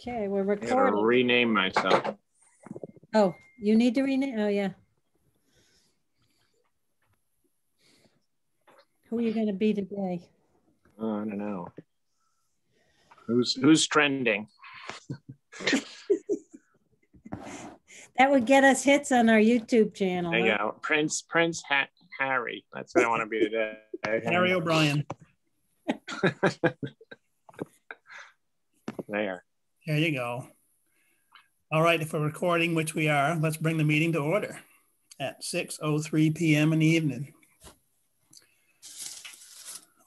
Okay, we're I gotta recording. rename myself. Oh, you need to rename? Oh, yeah. Who are you going to be today? Oh, I don't know. Who's trending? That would get us hits on our YouTube channel. There you go. Prince Harry. That's what I want to be today. Harry O'Brien. There. There you go. All right, if we're recording, which we are, let's bring the meeting to order at 6:03 p.m. in the evening.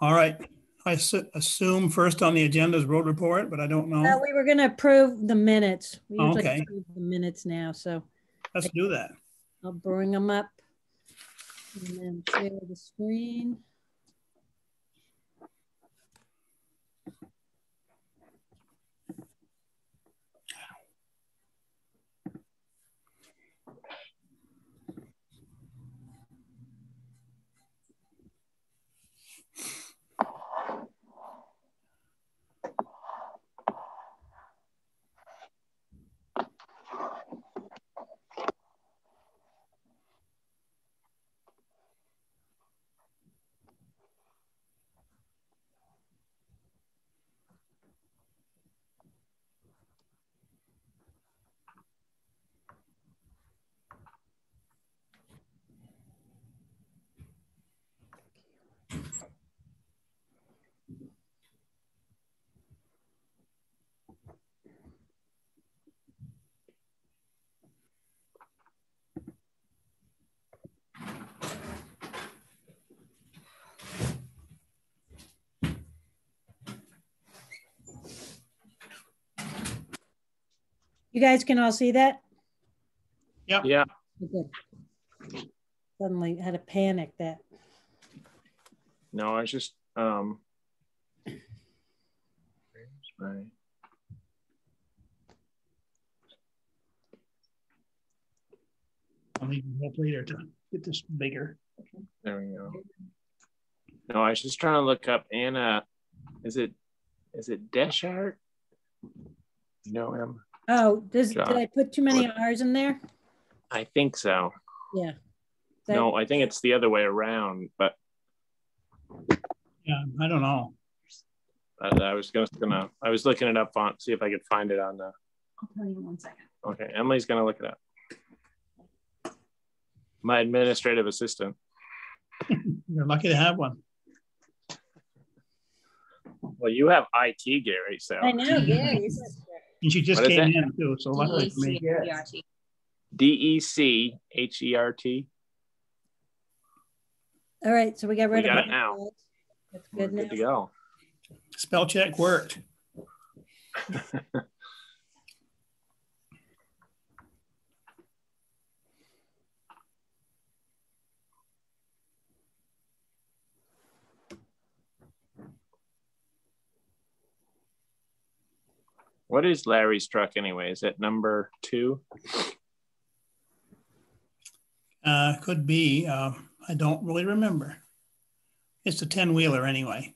All right. I assume first on the agenda is road report, but I don't know. Well, we were going to approve the minutes. We usually Okay. approve the minutes now, so Let's do that. I'll bring them up and then share the screen. You guys can all see that? Yep. Yeah. Good. Suddenly had a panic that. No, I was just where's my I'll need help later to get this bigger. there we go. No, I was just trying to look up Anna. Is it Deschart? You know him? Oh, did I put too many R's in there? I think so. Yeah. No, I think it's the other way around, but Yeah, I don't know. I was looking it up on, see if I could find it on the. I'll tell you in 1 second. Okay, Emily's gonna look it up. My administrative assistant. You're lucky to have one. Well, you have IT, Gary, so. I know, Gary. And she just What is came it? in too, so luckily for me. DECHERT. All right, so we got rid We of got it now. That's We're good now. good to go. Spell check worked. What is Larry's truck anyway? Is it number 2? Could be. I don't really remember. It's a 10-wheeler anyway.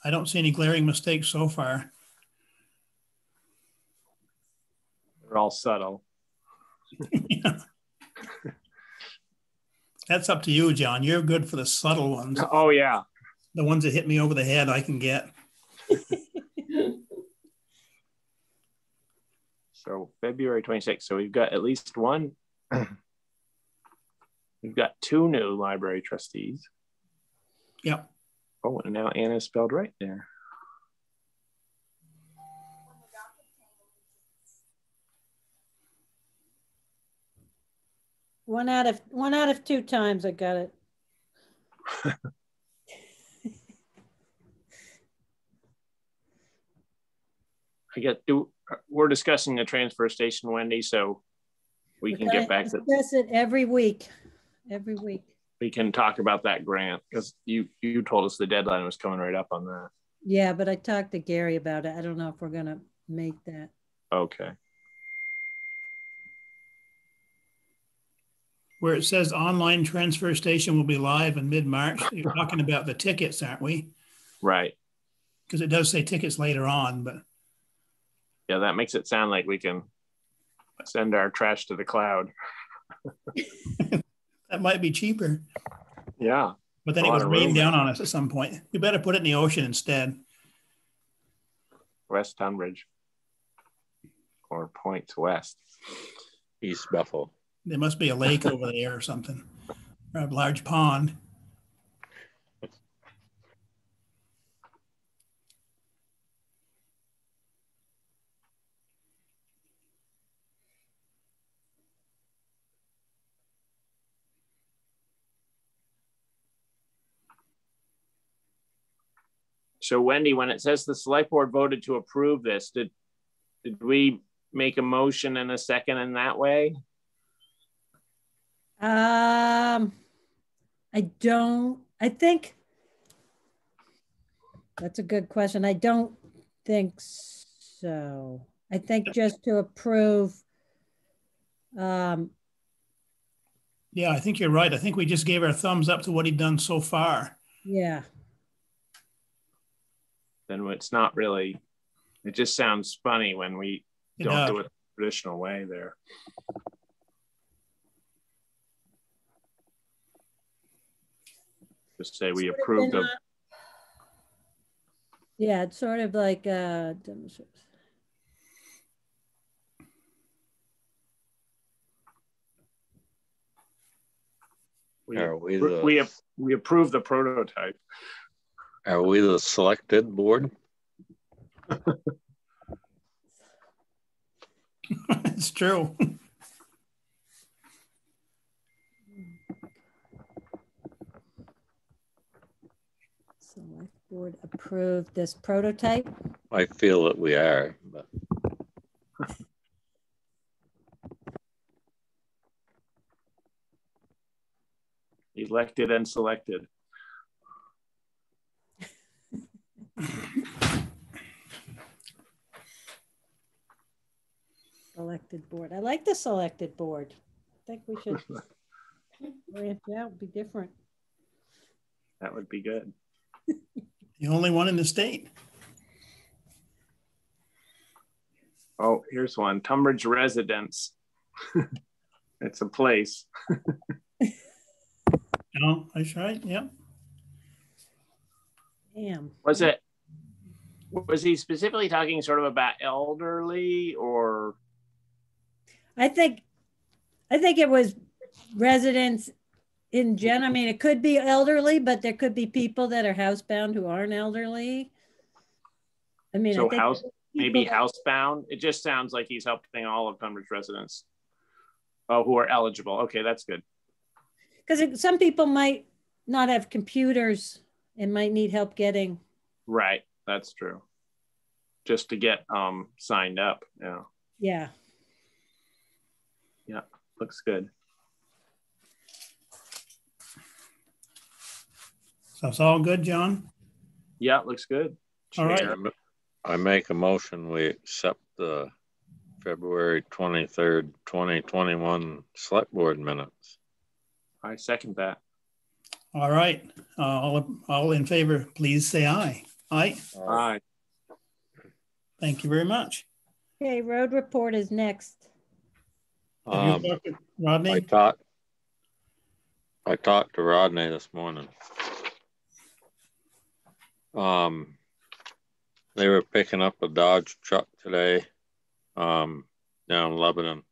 I don't see any glaring mistakes so far. They're all subtle. Yeah. That's up to you, John. You're good for the subtle ones. Oh, yeah. The ones that hit me over the head, I can get. So February 26th. So we've got at least one. We've got 2 new library trustees. Yep. Oh, and now Anna's spelled right there. One out of 2 times I got it. We're discussing the transfer station, Wendy, so we can get back to discuss it every week. Every week. We can talk about that grant because you told us the deadline was coming right up on that. Yeah, but I talked to Gary about it. I don't know if we're gonna make that. Okay. where it says online transfer station will be live in mid-March, you're talking about the tickets, aren't we? Right. Because it does say tickets later on, but. Yeah, that makes it sound like we can send our trash to the cloud. That might be cheaper. Yeah. But then it would rain down on us at some point. We better put it in the ocean instead. West Tunbridge. Or points west. East Bethel. There must be a lake over there or something, or a large pond. So Wendy, when it says the select board voted to approve this, did we make a motion and a second in that way? I think that's a good question. I don't think so. I think just to approve. Yeah, I think you're right. I think we just gave our thumbs up to what he'd done so far. Yeah. Then it's not really, it just sounds funny when we don't do it the traditional way there. Just say we approved of. Yeah, it's sort of like we approve the prototype. Are we the selected board? It's true. Select board approved this prototype. I feel that we are, but elected and selected. Selected board. I like the selected board. I think we should branch out, be different. That would be good. The only one in the state. Oh, here's one. Tunbridge Residence. It's a place. Oh, that's right. Yep. Damn. Was he specifically talking sort of about elderly or? I think it was residents in general. I mean, it could be elderly, but there could be people that are housebound who aren't elderly. I mean, so I think maybe housebound. It just sounds like he's helping all of Tunbridge residents who are eligible. Okay, that's good. Because some people might not have computers and might need help getting. Right, that's true. Just to get signed up. Yeah. Yeah. Yeah, looks good. So it's all good, John? Yeah, looks good. All right. I make a motion we accept the February 23rd, 2021 select board minutes. I second that. All right. All in favor, please say aye. Aye. Aye. Thank you very much. Okay, road report is next. Have you talked to Rodney? I talked to Rodney this morning. They were picking up a Dodge truck today down in Lebanon.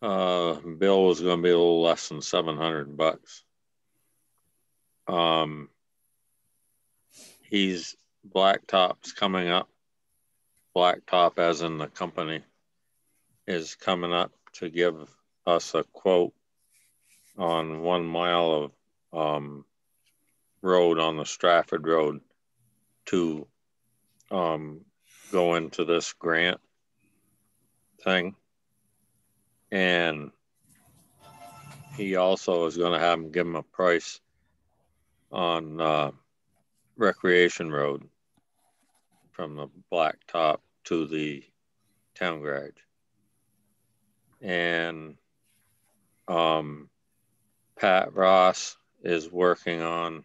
Bill was going to be a little less than $700. He's Blacktop's coming up. Blacktop, as in the company, is coming up to give us a quote on 1 mile of road on the Stratford Road to go into this grant thing. And he also is going to have him give him a price on Recreation Road from the Blacktop to the town garage. And Pat Ross is working on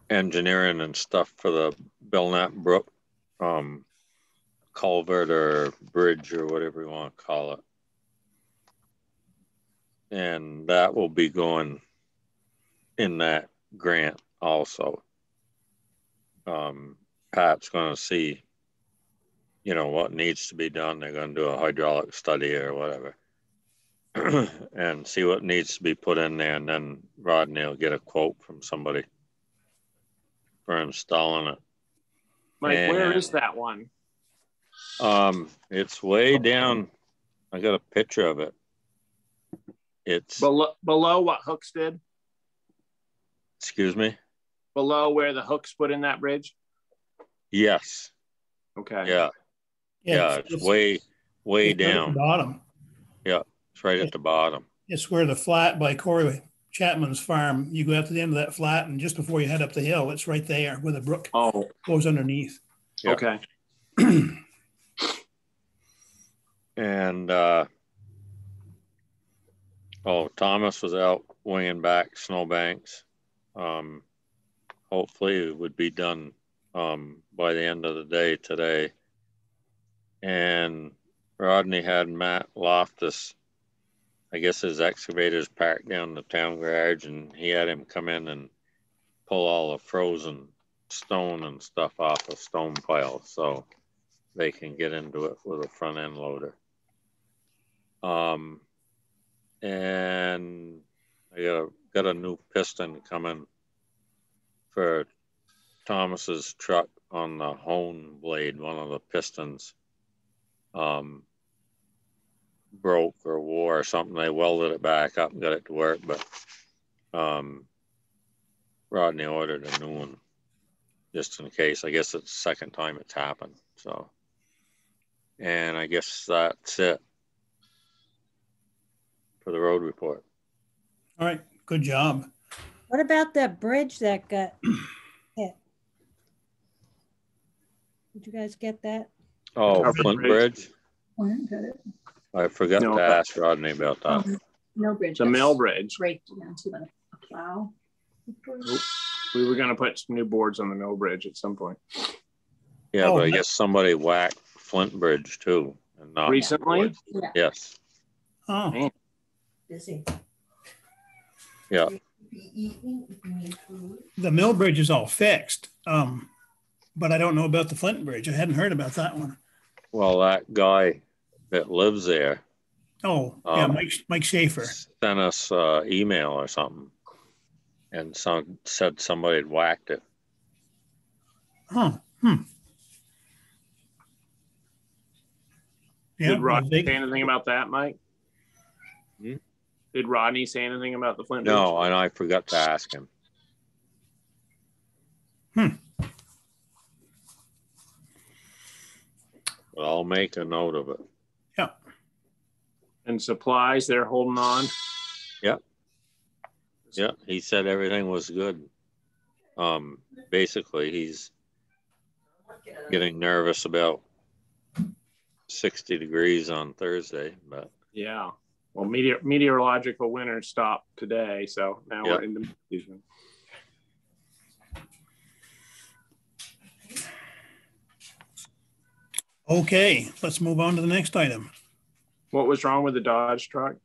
engineering and stuff for the Belknap Brook culvert or bridge or whatever you want to call it. And that will be going in that grant also. Pat's going to see, you know, what needs to be done. They're going to do a hydraulic study or whatever and see what needs to be put in there. And then Rodney will get a quote from somebody for installing it. Mike, where is that one? It's way down. I got a picture of it. It's below what Hooks did. Excuse me? Below where the Hooks put in that bridge? Yes. Okay. Yeah. Yeah, it's way down. At the bottom. Yeah, it's right at the bottom. It's where the flat by Corey Chapman's farm, you go out to the end of that flat, and just before you head up the hill, it's right there where the brook goes underneath. Yeah. Okay. And Thomas was out winging back snowbanks. Hopefully it would be done by the end of the day today. And Rodney had Matt Loftus, I guess his excavator's parked down the town garage, and he had him come in and pull all the frozen stone and stuff off a stone pile so they can get into it with a front end loader. And I got a new piston coming for Thomas's truck on the hone blade. One of the pistons broke or wore or something. They welded it back up and got it to work, but Rodney ordered a new one just in case. I guess it's the second time it's happened. So, and I guess that's it for the road report. All right, good job. What about that bridge that got hit? Did you guys get that? Oh, Flint Bridge? I forgot to ask Rodney about that. Mill Bridge. The Mill Bridge. Right down to the plow. We were going to put some new boards on the Mill Bridge at some point. Yeah, but I guess somebody whacked Flint Bridge too. And not recently? Yeah. Yes. Oh. Man. Busy. Yeah. The Mill Bridge is all fixed, but I don't know about the Flint Bridge. I hadn't heard about that one. Well, that guy that lives there. Oh, yeah, Mike Schaefer. Sent us email or something and said somebody had whacked it. Huh. Yeah, did Rodney say anything about that, Mike? Did Rodney say anything about the Flint Bridge? No, and I forgot to ask him. But I'll make a note of it. Yeah. And supplies, they're holding on? Yep. Yeah, he said everything was good. Basically, he's getting nervous about 60 degrees on Thursday, but yeah. Well, meteorological winter stopped today, so now we're in the season. Okay, let's move on to the next item. What was wrong with the Dodge truck?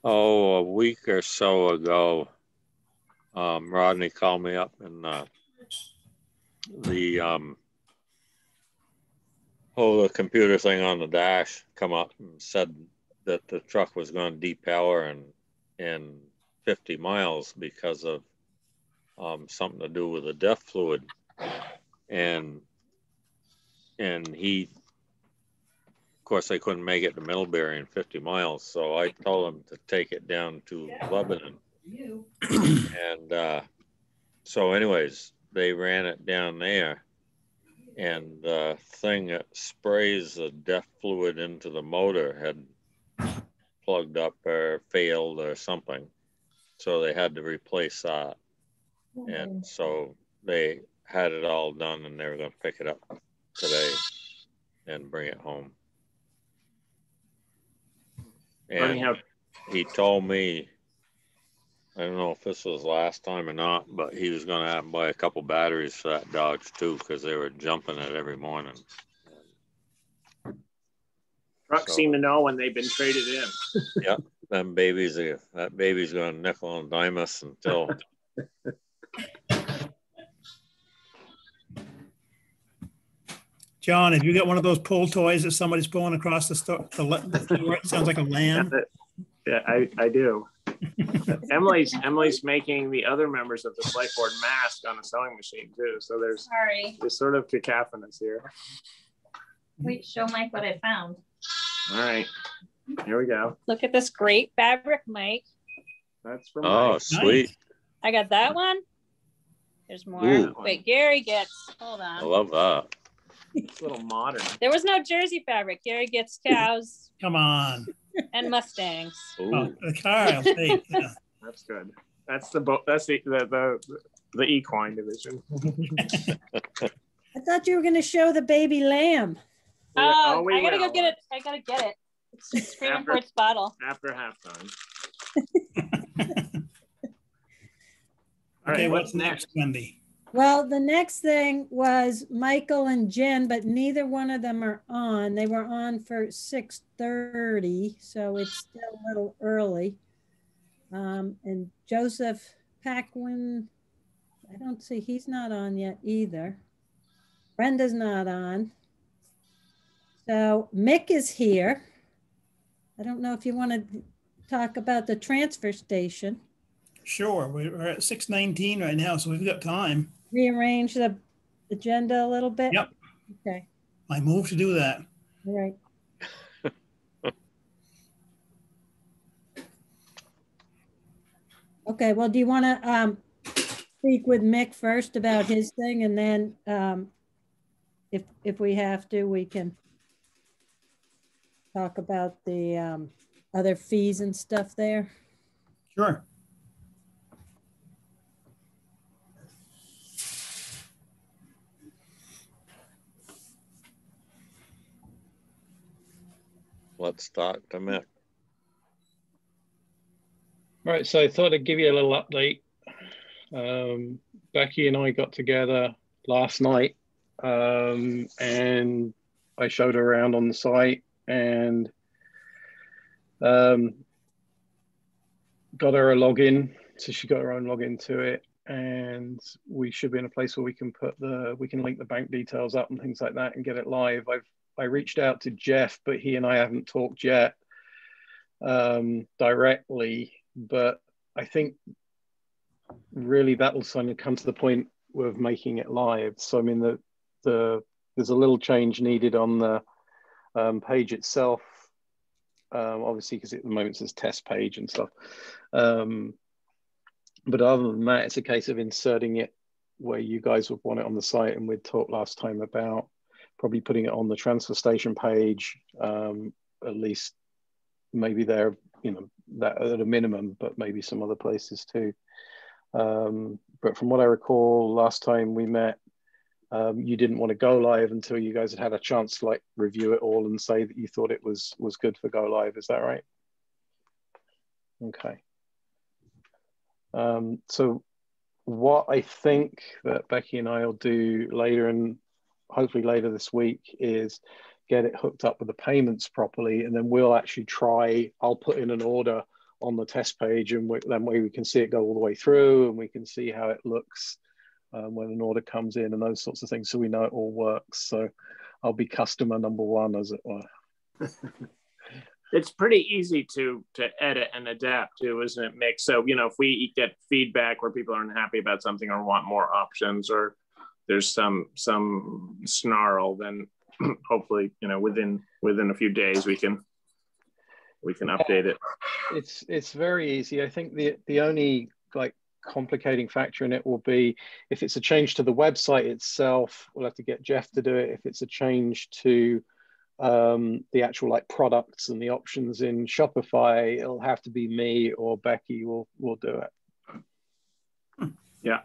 A week or so ago, Rodney called me up and the computer thing on the dash come up and said that the truck was going to depower in 50 miles because of something to do with the DEF fluid. And he, of course, I couldn't make it to Middlebury in 50 miles. So I told him to take it down to Lebanon. And so anyways, they ran it down there. And the thing that sprays the DEF fluid into the motor had plugged up or failed or something. So they had to replace that. And so they had it all done and they were going to pick it up today. and bring it home. Funny And how he told me, I don't know if this was last time or not, but he was going to have to buy a couple batteries for that Dodge too, because they were jumping it every morning. trucks seem to know when they've been traded in. Yep, that baby's going to nickel and dime us until. John, have you got one of those pull toys that somebody's pulling across the floor? It sounds like a lamb. Yeah, I do. Emily's making the other members of the Selectboard mask on a sewing machine too. So there's sort of cacophonous here. Wait, show Mike what I found. All right, here we go. Look at this great fabric, Mike. That's from Oh, Mike. sweet. I got that one. There's more. Ooh. Wait, Gary gets, hold I on. love that. It's a little modern. There was no Jersey fabric. Gary gets cows Come on. and Mustangs. Oh, the car, I'll take. Yeah. That's good. That's the equine division. I thought you were going to show the baby lamb. I gotta go get it. I gotta get it. It's just screaming for its bottle. After halftime. Okay, what's next, Wendy? Well, the next thing was Michael and Jen, but neither one of them are on. They were on for 6:30, so it's still a little early. And Joseph Paquin, I don't see, he's not on yet either. Brenda's not on. So Mick is here. I don't know if you want to talk about the transfer station. Sure, we're at 6:19 right now, so we've got time. Rearrange the agenda a little bit? Yep. Okay. I move to do that. All right. Okay, well, do you want to speak with Mick first about his thing, and then if we have to, we can talk about the other fees and stuff there? Sure. Let's talk to Mick. Right, so I thought I'd give you a little update. Becky and I got together last night and I showed her around on the site and got her a login. So she got her own login to it, and we should be in a place where we can link the bank details up and things like that and get it live. I reached out to Jeff, but he and I haven't talked yet directly, but I think really that'll sort of come to the point of making it live. So I mean, there's a little change needed on the page itself, obviously, because at the moment it says test page and stuff. But other than that, it's a case of inserting it where you guys would want it on the site, and we'd talked last time about probably putting it on the transfer station page, at least maybe there, you know, that at a minimum, but maybe some other places too. But from what I recall, last time we met, you didn't want to go live until you guys had a chance to like review it all and say that you thought it was good for go live. Is that right? Okay. So what I think that Becky and I will do later, and hopefully later this week, is get it hooked up with the payments properly, and then we'll actually I'll put in an order on the test page, and that way we can see it go all the way through, and we can see how it looks when an order comes in and those sorts of things, so we know it all works. So I'll be customer number one, as it were. It's pretty easy to edit and adapt to, isn't it, Mick? So, you know, if we get feedback where people aren't happy about something or want more options, or there's some snarl, then hopefully, you know, within a few days we can update it. It's very easy. I think the only like complicating factor in it will be if it's a change to the website itself, we'll have to get Jeff to do it. If it's a change to the actual like products and the options in Shopify, it'll have to be me or Becky will do it. Yeah.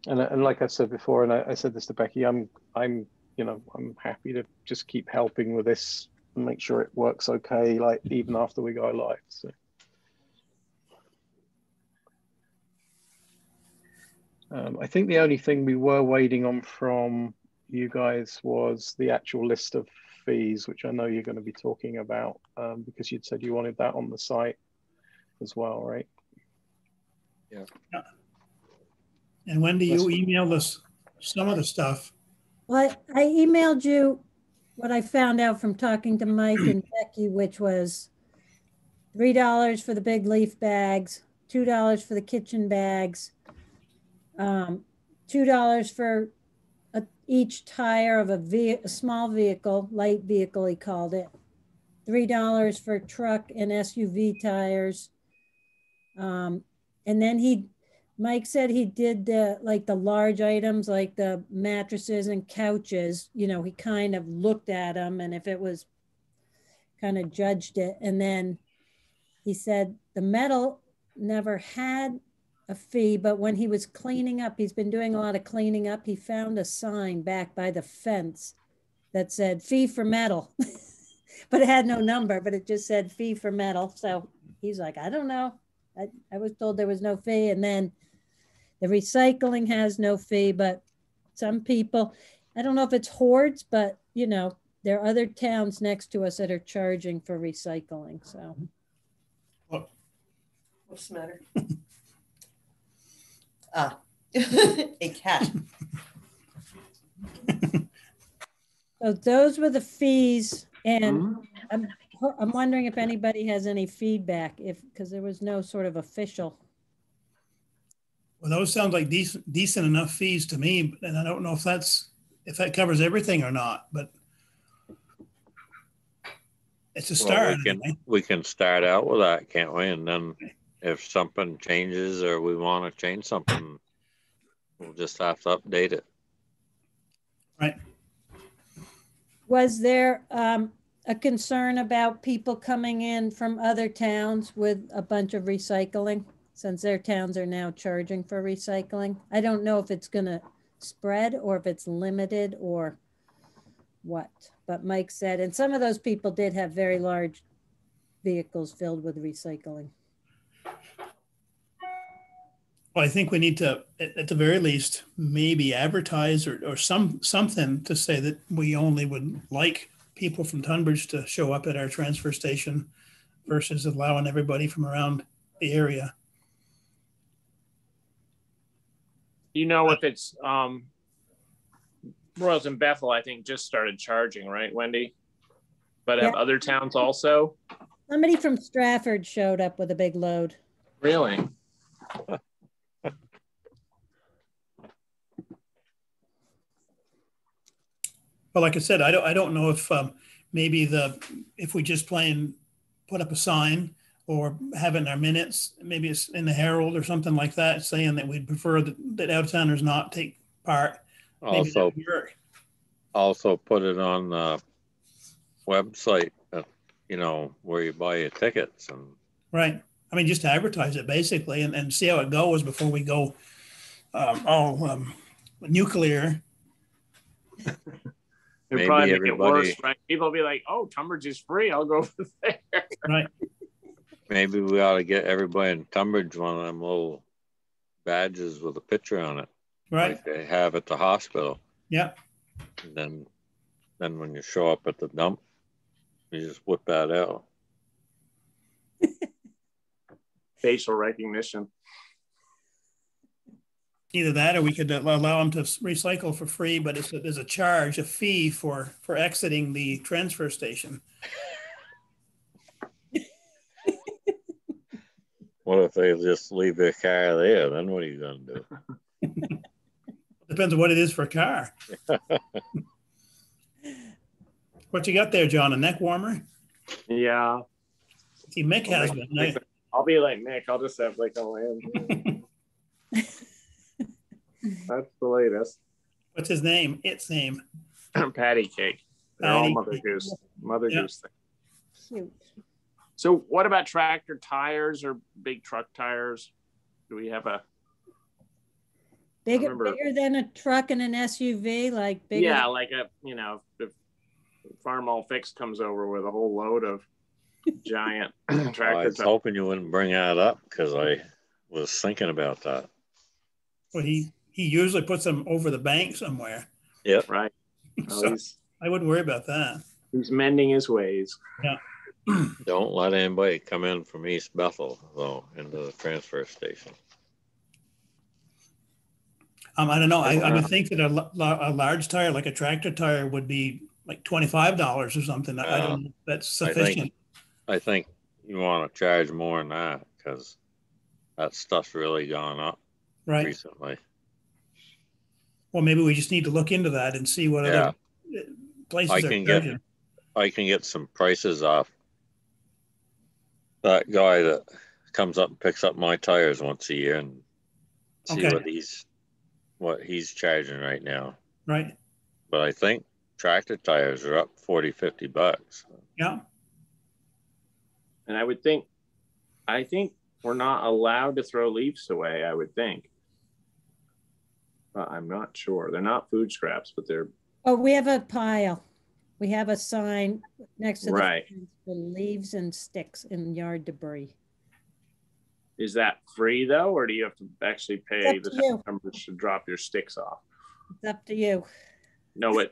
And like I said before, and I said this to Becky, I'm happy to just keep helping with this and make sure it works okay, like even after we go live. So. I think the only thing we were waiting on from you guys was the actual list of fees, which I know you're going to be talking about because you'd said you wanted that on the site as well, right? Yeah. And when do you email us some of the stuff? Well, I emailed you what I found out from talking to Mike and Becky, which was $3 for the big leaf bags, $2 for the kitchen bags, $2 for each tire of a small vehicle, light vehicle, he called it, $3 for truck and SUV tires. And then Mike said he did the large items like the mattresses and couches. You know, he kind of looked at them and if it was kind of judged it. And then he said the metal never had a fee, but when he was cleaning up, he's been doing a lot of cleaning up. He found a sign back by the fence that said fee for metal, but it had no number, but it just said fee for metal. So he's like, I don't know. I was told there was no fee. And then the recycling has no fee, but some people, I don't know if it's hordes, but you know, there are other towns next to us that are charging for recycling. So. What's the matter? A cat. So those were the fees. And I'm wondering if anybody has any feedback because there was no sort of official. Well, those sound like decent enough fees to me, and I don't know if that covers everything or not, but it's a start. We can start out with that, can't we? And then if something changes or we want to change something, we'll just have to update it. Right. Was there a concern about people coming in from other towns with a bunch of recycling, since their towns are now charging for recycling? I don't know if it's going to spread or if it's limited or what, but Mike said, and some of those people did have very large vehicles filled with recycling. Well, I think we need to, at the very least, maybe advertise or something to say that we only would like people from Tunbridge to show up at our transfer station versus allowing everybody from around the area. You know, if it's Royals and Bethel, I think just started charging, right, Wendy? But have other towns also? Somebody from Stratford showed up with a big load. Really? Well, like I said, I don't know if maybe if we just put up a sign or have it in our minutes, maybe it's in the Herald or something like that, saying that we'd prefer that out-of-towners not take part. Also put it on the website, you know, where you buy your tickets. And right. I mean, just to advertise it basically and see how it goes before we go nuclear. It'll probably make it worse, right? People will be like, oh, Tunbridge is free. I'll go over there. Right. Maybe we ought to get everybody in Tunbridge one of them little badges with a picture on it. Right. Like they have at the hospital. Yeah. And then when you show up at the dump, you just whip that out. Facial recognition. Either that or we could allow them to recycle for free, but there's a charge, a fee for exiting the transfer station. What if they just leave their car there? Then what are you going to do? Depends on what it is for a car. What you got there, John? A neck warmer? Yeah. See, Mick has one. I'll be like Mick. I'll just have like a lamb. That's the latest. What's his name? Its name? Patty cake. They're all Mother Goose. Mother Goose thing. Cute. So what about tractor tires or big truck tires? Do we have bigger than a truck and an SUV, like bigger. Yeah, like a, you know, if Farm All Fixed comes over with a whole load of giant tractor. I was hoping you wouldn't bring that up because I was thinking about that. Well, he usually puts them over the bank somewhere. Yep. Right. So I wouldn't worry about that. He's mending his ways. Yeah. Don't let anybody come in from East Bethel, though, into the transfer station. I don't know. I would think that a large tire, like a tractor tire, would be like $25 or something. I don't know if that's sufficient. I think you want to charge more than that because that stuff's really gone up recently. Well, maybe we just need to look into that and see what other places are charging. I can get some prices off that guy that comes up and picks up my tires once a year and see what he's charging right now. Right. But I think tractor tires are up $40-50. Yeah. And I think we're not allowed to throw leaves away, I would think. But I'm not sure. They're not food scraps, but they're. Oh, we have a pile. We have a sign next to the right for leaves and sticks and yard debris. Is that free though, or do you have to actually pay the town members to drop your sticks off? It's up to you. No,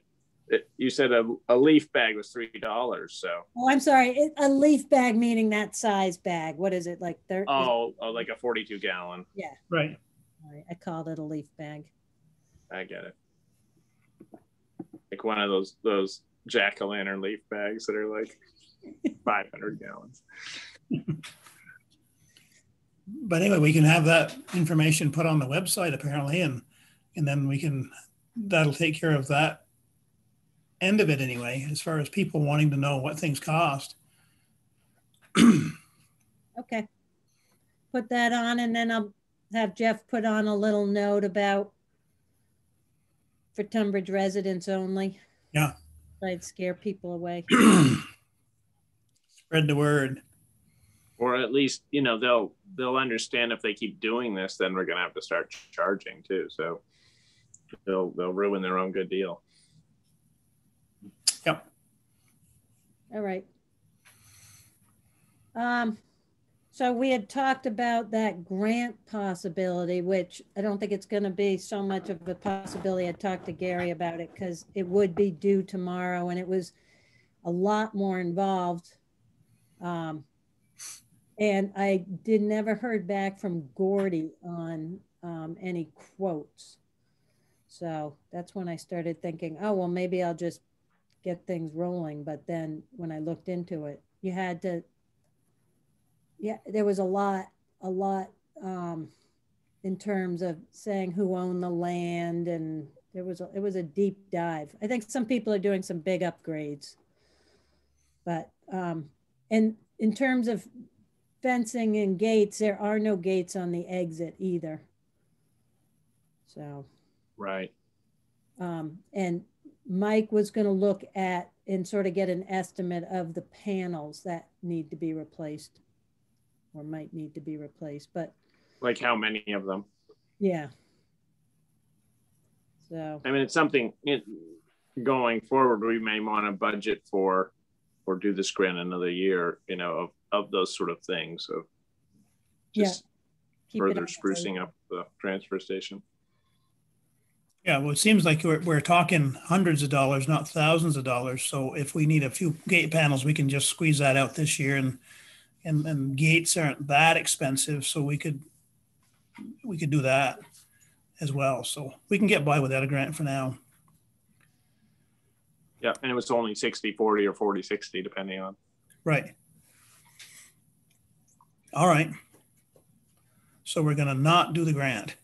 you said a leaf bag was $3, so. Oh, I'm sorry. A leaf bag meaning that size bag. What is it, like 30? Oh, like a 42-gallon. Yeah. Right. All right. I called it a leaf bag. I get it. Like one of those jack-o'-lantern leaf bags that are like 500 gallons. But anyway, we can have that information put on the website apparently, and then that'll take care of that end of it anyway, as far as people wanting to know what things cost. Okay. Put that on, and then I'll have Jeff put on a little note about for Tunbridge residents only. Yeah. I'd scare people away. Spread the word. Or at least, you know, they'll understand if they keep doing this, then we're gonna have to start charging too. So they'll ruin their own good deal. Yep. All right. So we had talked about that grant possibility, which I don't think it's going to be so much of a possibility. I talked to Gary about it because it would be due tomorrow, and it was a lot more involved. And I never heard back from Gordy on any quotes. So that's when I started thinking, oh, well, maybe I'll just get things rolling. But then when I looked into it, you had to, there was a lot in terms of saying who owned the land, and it was a deep dive. I think some people are doing some big upgrades, but and in terms of fencing and gates, there are no gates on the exit either. So, right. And Mike was going to look at and sort of get an estimate of the panels that need to be replaced or might need to be replaced, but like how many of them? Yeah. So I mean, it's something going forward we may want to budget for, or do this grant another year, you know, of those sort of things, of just further sprucing up the transfer station. Yeah, well, it seems like we're talking hundreds of dollars, not thousands of dollars. So if we need a few gate panels, we can just squeeze that out this year, and gates aren't that expensive, so we could do that as well. So we can get by without a grant for now. Yeah, and it was only 60-40 or 40-60 depending on. Right. All right. So we're gonna not do the grant.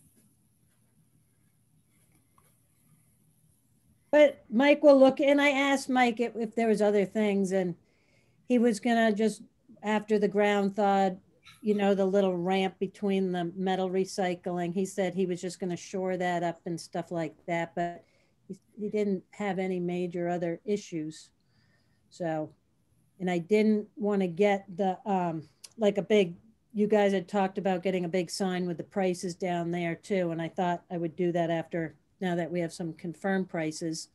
But Mike will look, and I asked Mike if there was other things, and he was gonna just, after the ground thawed, you know, the little ramp between the metal recycling, he said he was just gonna shore that up and stuff like that, but he didn't have any major other issues. So, and I didn't want to get the, like a big you guys had talked about getting a big sign with the prices down there too. And I thought I would do that after, now that we have some confirmed prices.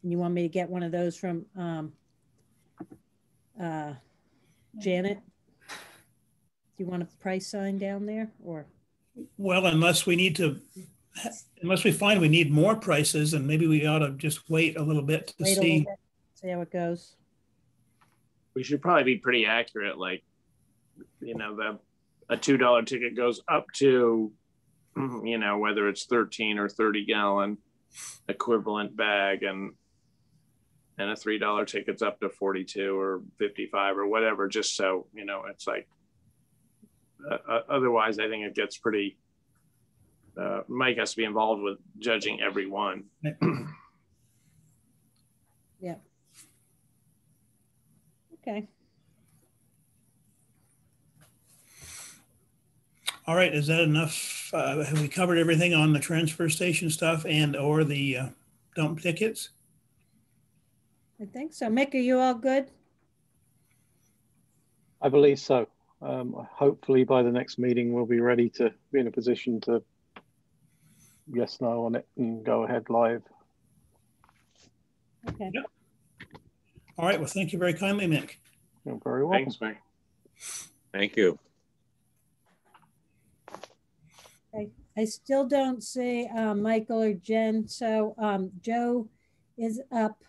And you want me to get one of those from Janet? Do you want a price sign down there, or? Well, unless we find we need more prices, and maybe we ought to just wait a little bit to see How it goes. We should probably be pretty accurate. Like, you know, a $2 ticket goes up to, you know, whether it's 13 or 30 gallon equivalent bag, and a $3 ticket's up to 42 or 55 or whatever, just so, you know, it's like, otherwise I think it gets pretty, Mike has to be involved with judging every one. Yeah. Okay. All right, is that enough? Have we covered everything on the transfer station stuff and or the dump tickets? I think so. Mick, are you all good? I believe so. Hopefully by the next meeting, we'll be ready to be in a position to yes, no on it and go ahead live. Okay. Yep. All right, well, thank you very kindly, Mick. You're very welcome. Thanks, Mike. Thank you. I still don't see Michael or Jen, so Joe is up.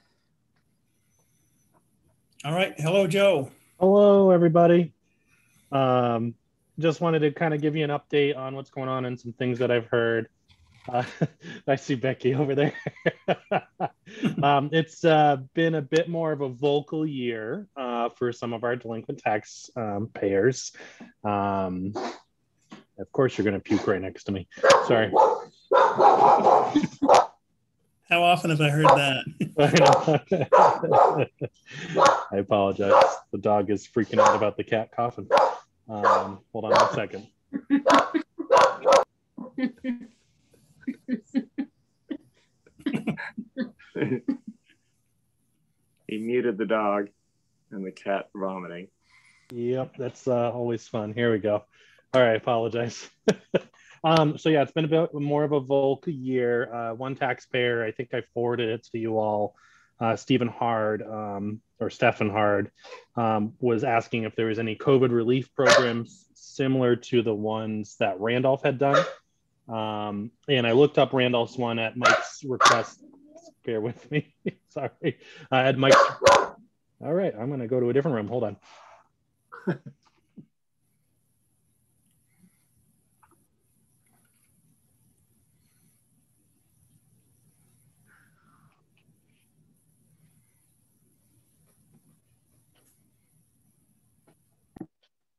All right, hello, Joe. Hello, everybody. Just wanted to kind of give you an update on what's going on and some things that I've heard. I see Becky over there. It's been a bit more of a vocal year for some of our delinquent tax payers. Of course, you're going to puke right next to me. Sorry. How often have I heard that? I apologize. The dog is freaking out about the cat coughing. Hold on 1 second. He muted the dog and the cat vomiting. Yep, that's always fun. Here we go. All right, I apologize. So yeah, it's been a bit more of a vocal year. One taxpayer, I think I forwarded it to you all, Stephen Hard, or Stephen Hard, was asking if there was any COVID relief programs similar to the ones that Randolph had done. And I looked up Randolph's one at Mike's request. Bear with me. Sorry. At Mike's. All right, I'm going to go to a different room. Hold on.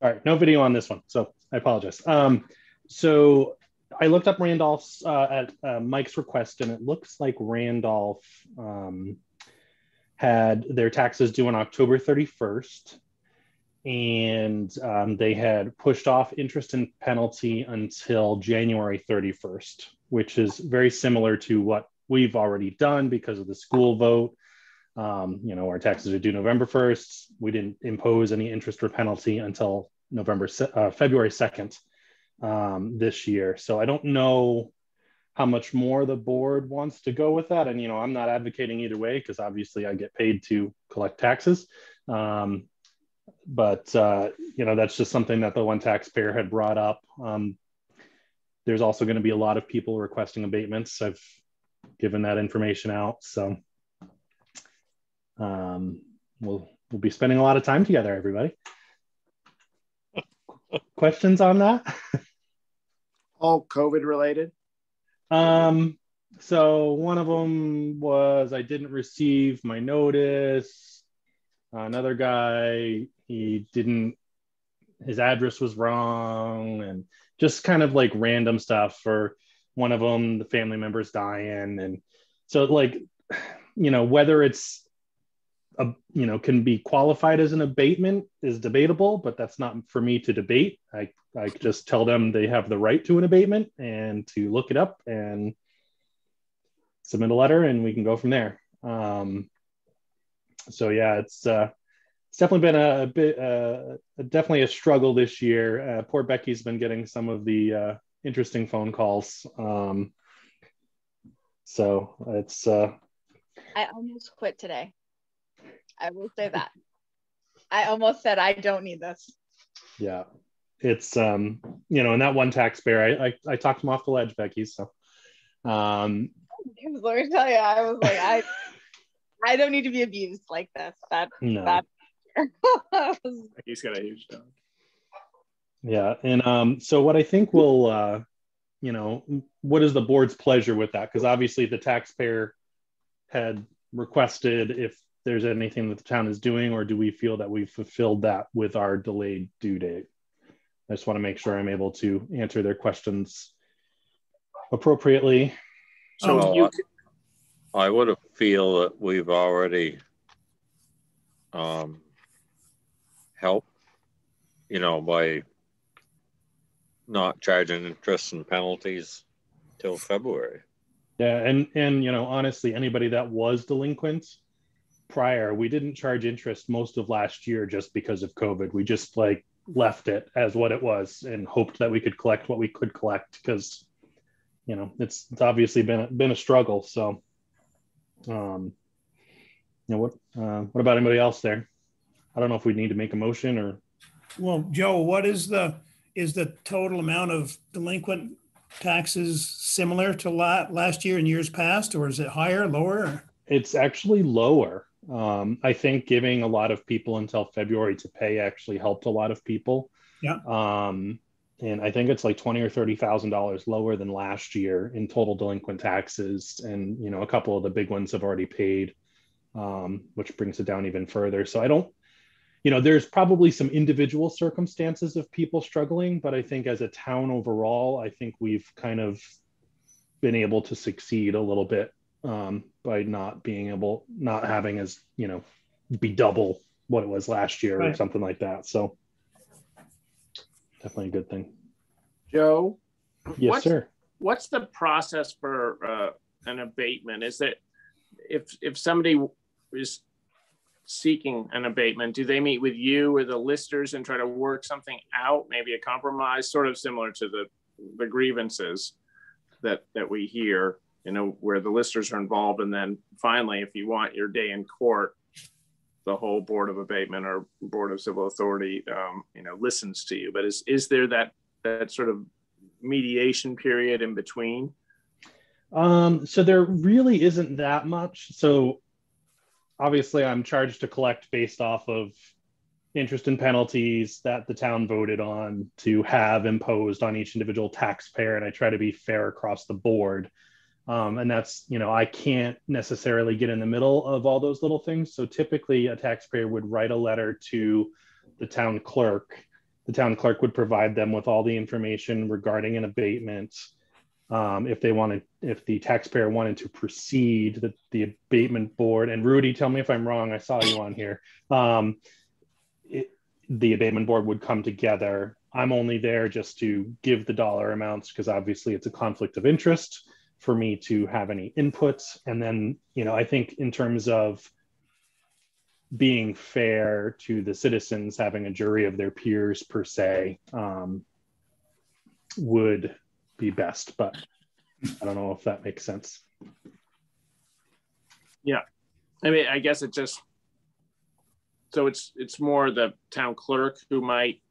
All right, no video on this one, so I apologize. So I looked up Randolph's at Mike's request, and it looks like Randolph had their taxes due on October 31st, and they had pushed off interest and penalty until January 31st, which is very similar to what we've already done because of the school vote. You know, our taxes are due November 1st. We didn't impose any interest or penalty until February 2nd this year. So I don't know how much more the board wants to go with that. And, you know, I'm not advocating either way because obviously I get paid to collect taxes. But, you know, that's just something that the one taxpayer had brought up. There's also going to be a lot of people requesting abatements. I've given that information out. So we'll be spending a lot of time together, everybody. Questions on that? All COVID related? So one of them was I didn't receive my notice. Another guy, his address was wrong, and just kind of like random stuff. For one of them, the family member's dying. And so, like, you know, whether it's you know, can be qualified as an abatement is debatable, but that's not for me to debate. I just tell them they have the right to an abatement and to look it up and submit a letter, and we can go from there. So yeah, it's it's definitely been a bit, definitely a struggle this year. Poor Becky's been getting some of the interesting phone calls. So it's. I almost quit today. I will say that. I almost said I don't need this. Yeah, it's and that one taxpayer, I talked him off the ledge, Becky. So. Let me tell you, I was like, I don't need to be abused like this. No. He's got a huge dog. Yeah, and so what I think will, what is the board's pleasure with that? Because obviously the taxpayer had requested if there's anything that the town is doing, or do we feel that we've fulfilled that with our delayed due date? I just want to make sure I'm able to answer their questions appropriately. So I would have feel that we've already helped, by not charging interest and penalties till February. Yeah, and honestly, anybody that was delinquent prior, we didn't charge interest most of last year just because of COVID. We just left it as what it was and hoped that we could collect what we could collect, because it's obviously been a struggle. So what about anybody else there? I don't know if we need to make a motion or. Well, Joe, what is the total amount of delinquent taxes similar to last year and years past, or is it higher, lower? It's actually lower. I think giving a lot of people until February to pay actually helped a lot of people. Yeah. And I think it's like $20,000 or $30,000 lower than last year in total delinquent taxes. And, a couple of the big ones have already paid, which brings it down even further. So I don't, there's probably some individual circumstances of people struggling, but I think as a town overall, I think we've kind of been able to succeed a little bit by not having as, be double what it was last year, right, or something like that. So definitely a good thing. Joe? Yes, sir. What's the process for an abatement? Is that if somebody is seeking an abatement, do they meet with you or the listers and try to work something out, maybe a compromise, sort of similar to the grievances that we hear, where the listers are involved, and then finally, if you want your day in court, the whole Board of Abatement or Board of Civil Authority, listens to you. But is there that sort of mediation period in between? So there really isn't that much. So obviously I'm charged to collect based off of interest and penalties that the town voted on to have imposed on each individual taxpayer. And I try to be fair across the board. And that's, I can't necessarily get in the middle of all those little things. So typically a taxpayer would write a letter to the town clerk. The town clerk would provide them with all the information regarding an abatement. If the taxpayer wanted to proceed, the abatement board, and Rudy, tell me if I'm wrong, I saw you on here. The abatement board would come together. I'm only there just to give the dollar amounts, because obviously it's a conflict of interest for me to have any inputs. And then, I think in terms of being fair to the citizens, having a jury of their peers per se would be best, but I don't know if that makes sense. Yeah, I mean, I guess it just, so it's more the town clerk who might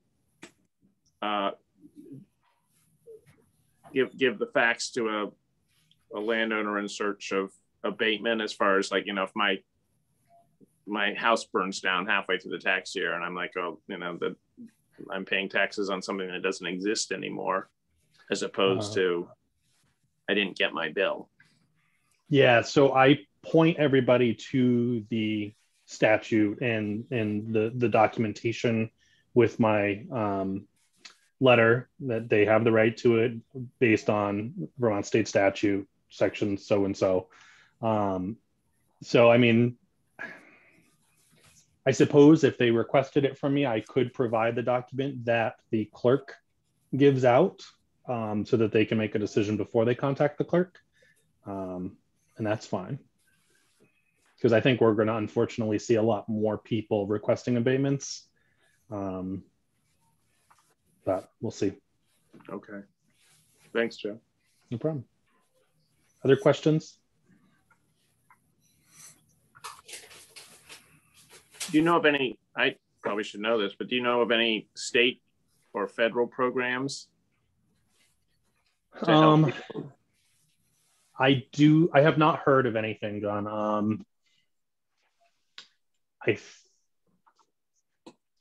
give the facts to a landowner in search of abatement, as far as if my house burns down halfway through the tax year and I'm like, I'm paying taxes on something that doesn't exist anymore, as opposed to I didn't get my bill. Yeah, so I point everybody to the statute and the documentation with my letter that they have the right to it based on Vermont state statute section so and so. So I mean, I suppose if they requested it from me, I could provide the document that the clerk gives out, so that they can make a decision before they contact the clerk. And that's fine. because I think we're going to unfortunately see a lot more people requesting abatements. But we'll see. Okay. Thanks, Joe. No problem. Other questions? Do you know of any, I probably should know this, but do you know of any state or federal programs to help people? I have not heard of anything, John.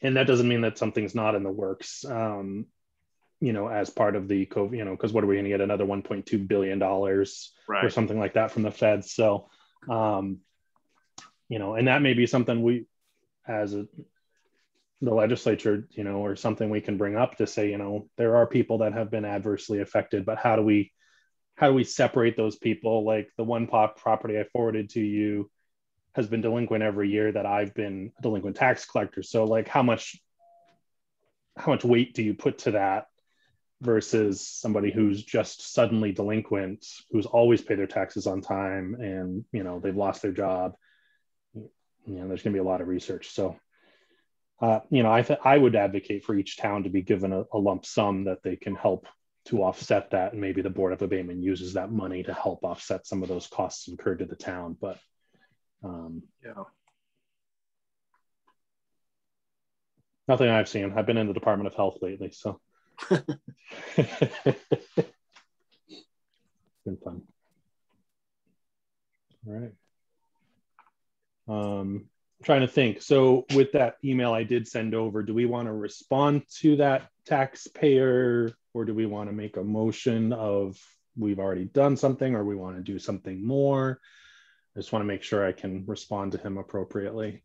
And that doesn't mean that something's not in the works, as part of the COVID, because what are we going to get, another $1.2 billion or something like that from the feds? So, and that may be something we, as the legislature, or something we can bring up to say, there are people that have been adversely affected, but how do we separate those people? Like the one property I forwarded to you has been delinquent every year that I've been a delinquent tax collector. So like how much weight do you put to that versus somebody who's just suddenly delinquent, who's always paid their taxes on time, and they've lost their job? There's going to be a lot of research. So I would advocate for each town to be given a lump sum that they can help to offset that, and maybe the Board of Abatement uses that money to help offset some of those costs incurred to the town. But nothing I've seen. I've been in the Department of Health lately, so it's been fun. All right. I'm trying to think. So with that email I did send over, do we want to respond to that taxpayer, or do we want to make a motion of we've already done something, or we want to do something more? I just want to make sure I can respond to him appropriately.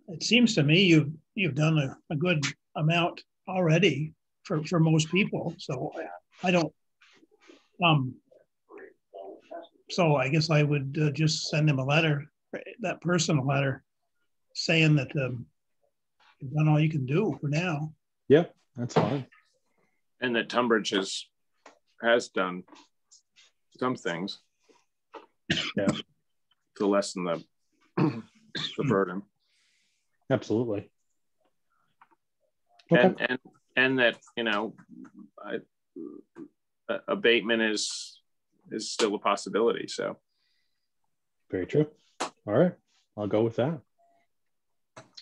It seems to me you've done a good amount already for most people. So I don't. So I guess I would just send him a letter, that person a letter, saying that you've done all you can do for now. Yeah, that's fine. And that Tunbridge has done some things, to lessen the burden. Absolutely. Okay. And that abatement is still a possibility. So very true. All right, I'll go with that.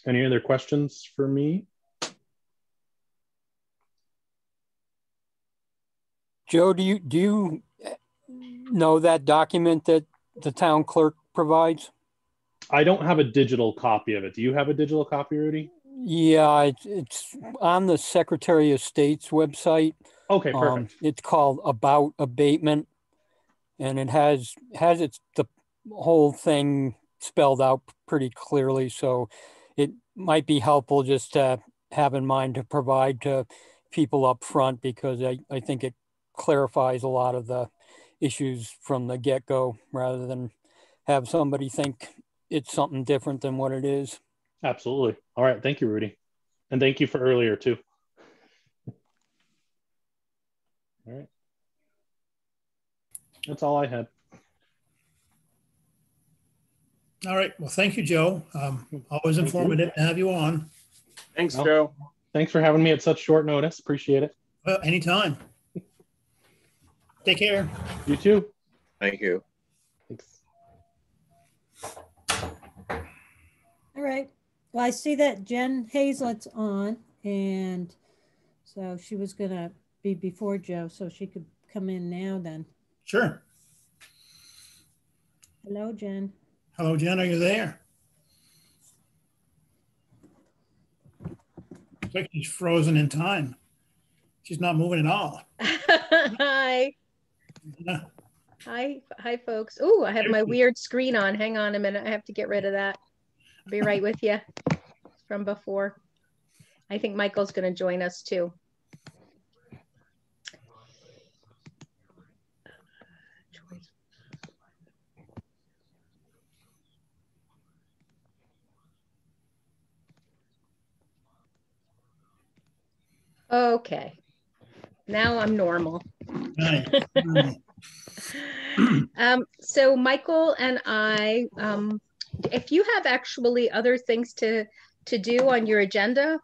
Any other questions for me? Joe, do you know that document that the town clerk provides? I don't have a digital copy of it. Do you have a digital copy, Rudy? Yeah, it's on the Secretary of State's website. Okay, perfect. It's called About Abatement, and it has the whole thing spelled out pretty clearly. So it might be helpful just to have in mind to provide to people up front, because I think it clarifies a lot of the issues from the get-go, rather than have somebody think it's something different than what it is. Absolutely. All right. Thank you, Rudy. And thank you for earlier too. All right. That's all I had. All right. Well, thank you, Joe. Always informative to have you on. Thanks, Joe. Thanks for having me at such short notice. Appreciate it. Well, anytime. Take care. You too. Thank you. Thanks. All right. Well, I see that Jen Hazlett's on, and so she was going to be before Joe, so she could come in now then. Sure. Hello, Jen. Hello, Jen. Are you there? Looks like she's frozen in time. She's not moving at all. Hi. Yeah. Hi, folks. Oh, I have my weird screen on. Hang on a minute. I have to get rid of that. I'll be right with you from before. I think Michael's going to join us too. Okay. Now I'm normal. Right. Right. So Michael and I, if you have actually other things to do on your agenda,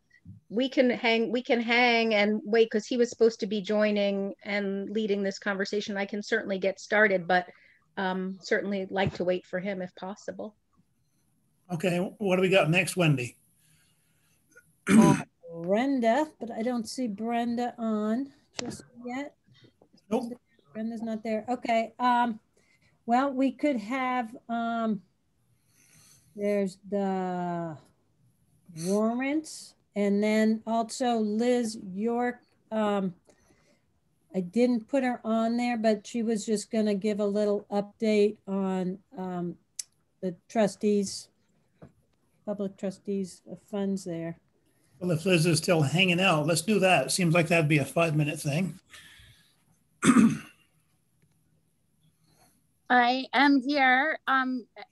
we can hang and wait, because he was supposed to be joining and leading this conversation. I can certainly get started, but certainly like to wait for him if possible. Okay, what do we got next, Wendy? Brenda, but I don't see Brenda on just yet. Nope. Brenda's not there. Okay. Well, we could have, there's the warrants, and then also Liz York. I didn't put her on there, but she was just going to give a little update on the trustees, public trustees of funds there. Well, if Liz is still hanging out, let's do that. Seems like that'd be a 5-minute thing. I am here.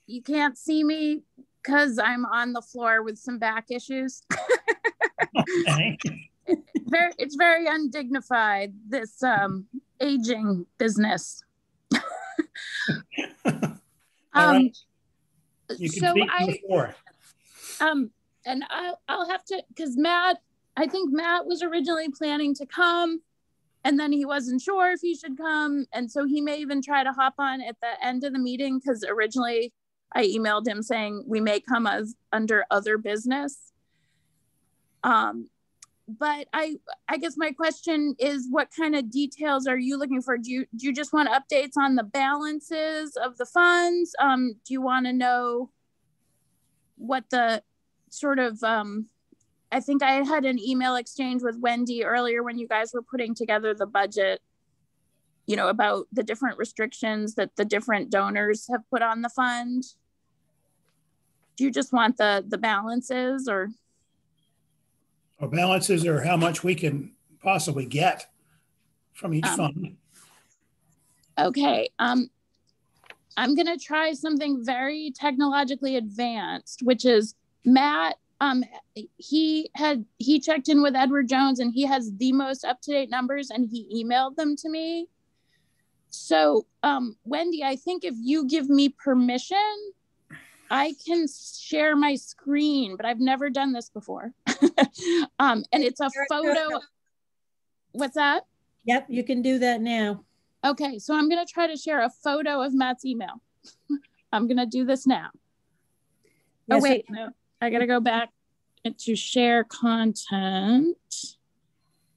You can't see me because I'm on the floor with some back issues. Okay. It's very undignified, this aging business. All right. You can So speak from the floor. And I'll have to, because I think Matt was originally planning to come, and then he wasn't sure if he should come. And so he may even try to hop on at the end of the meeting, because originally I emailed him saying we may come as under other business. But I guess my question is, what kind of details are you looking for? Do you just want updates on the balances of the funds? Do you want to know what the sort of, I think I had an email exchange with Wendy earlier when you guys were putting together the budget, you know, about the different restrictions that the different donors have put on the fund. Do you just want the balances, or balances, or how much we can possibly get from each fund? Okay. I'm going to try something very technologically advanced, which is Matt. He checked in with Edward Jones, and he has the most up-to-date numbers, and he emailed them to me. So, Wendy, I think if you give me permission, I can share my screen, but I've never done this before. And it's a photo. What's that? Yep, you can do that now. Okay, so I'm going to try to share a photo of Matt's email. I'm going to do this now. Yes, oh, wait, no, I got to go back to share content,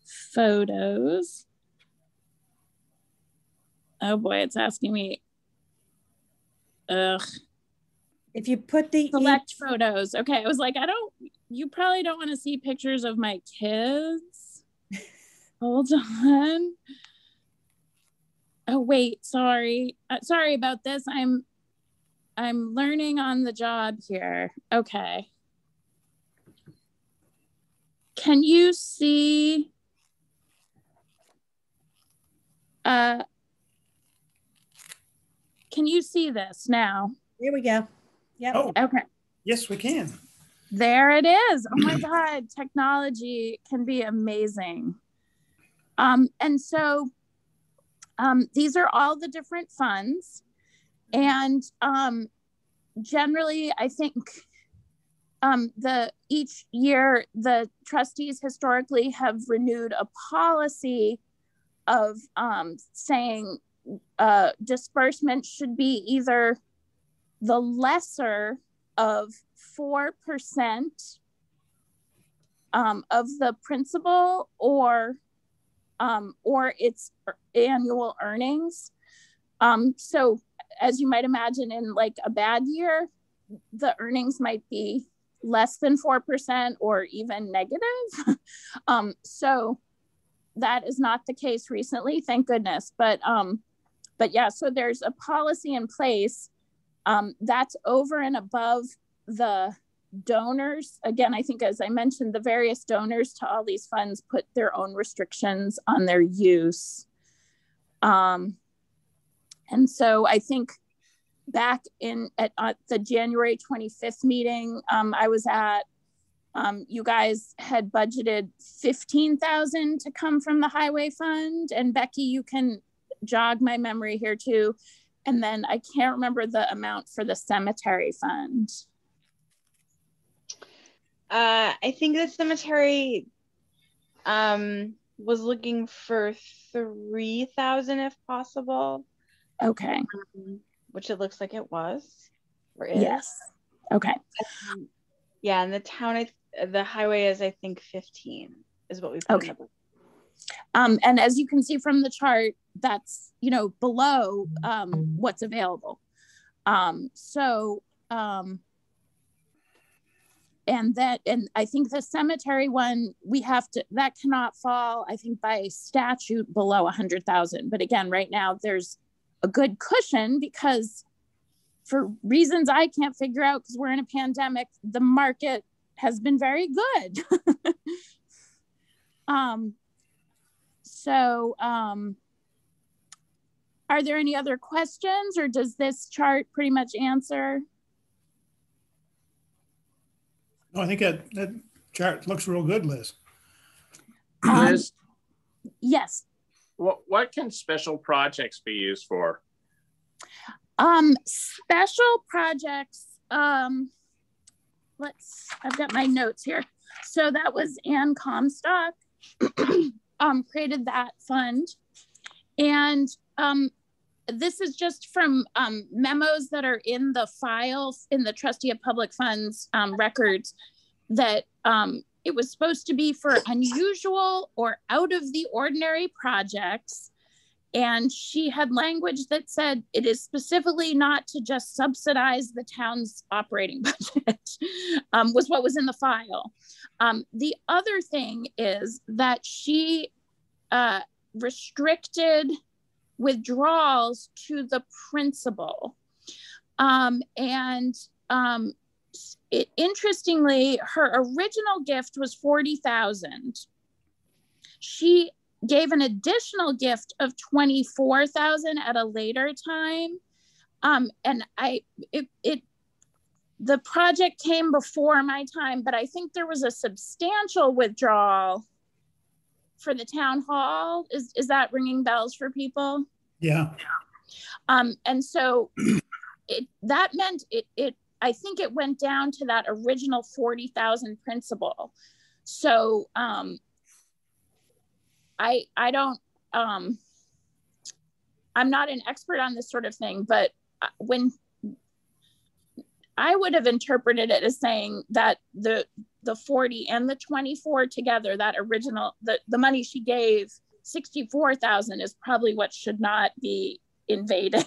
photos. Oh boy, it's asking me. Ugh. If you put the select photos. Okay, I was like, you probably don't want to see pictures of my kids. Hold on. Oh wait, sorry. Sorry about this. I'm learning on the job here. Okay. Can you see can you see this now? Here we go. Yep. Oh, okay. Yes, we can. There it is. Oh my God, technology can be amazing. And so these are all the different funds. And generally, I think each year, the trustees historically have renewed a policy of saying disbursement should be either the lesser of 4% of the principal or its annual earnings. So as you might imagine, in like a bad year, the earnings might be less than 4% or even negative. So that is not the case recently, thank goodness. But yeah, so there's a policy in place that's over and above the donors. Again, I think, as I mentioned, the various donors to all these funds put their own restrictions on their use. And so I think back at the January 25th meeting I was at, You guys had budgeted 15,000 to come from the highway fund, and Becky, you can jog my memory here too. And then I can't remember the amount for the cemetery fund. I think the cemetery was looking for 3,000 if possible. Okay. Which it looks like it was. Or is. Yes. Okay. Yeah, and the town, the highway is, I think, 15 is what we put okay. And as you can see from the chart, that's, you know, below what's available. And I think the cemetery one, we have to, that cannot fall, I think by statute below 100,000. But again, right now there's a good cushion because for reasons I can't figure out, because we're in a pandemic, the market has been very good. Are there any other questions, or does this chart pretty much answer? No, I think that chart looks real good, Liz. Liz? Yes. What can special projects be used for? Special projects, I've got my notes here. So that was Ann Comstock created that fund. And this is just from memos that are in the files in the Trustee of Public Funds records that it was supposed to be for unusual or out of the ordinary projects. And she had language that said it is specifically not to just subsidize the town's operating budget, was what was in the file. The other thing is that she restricted withdrawals to the principal. Interestingly, her original gift was 40,000. She gave an additional gift of 24,000 at a later time. The project came before my time, but I think there was a substantial withdrawal for the town hall. Is that ringing bells for people? Yeah. And so that meant I think it went down to that original 40,000 principal. So I don't, I'm not an expert on this sort of thing, but when I would have interpreted it as saying that the 40 and the 24 together, that original, the money she gave, 64,000 is probably what should not be invaded.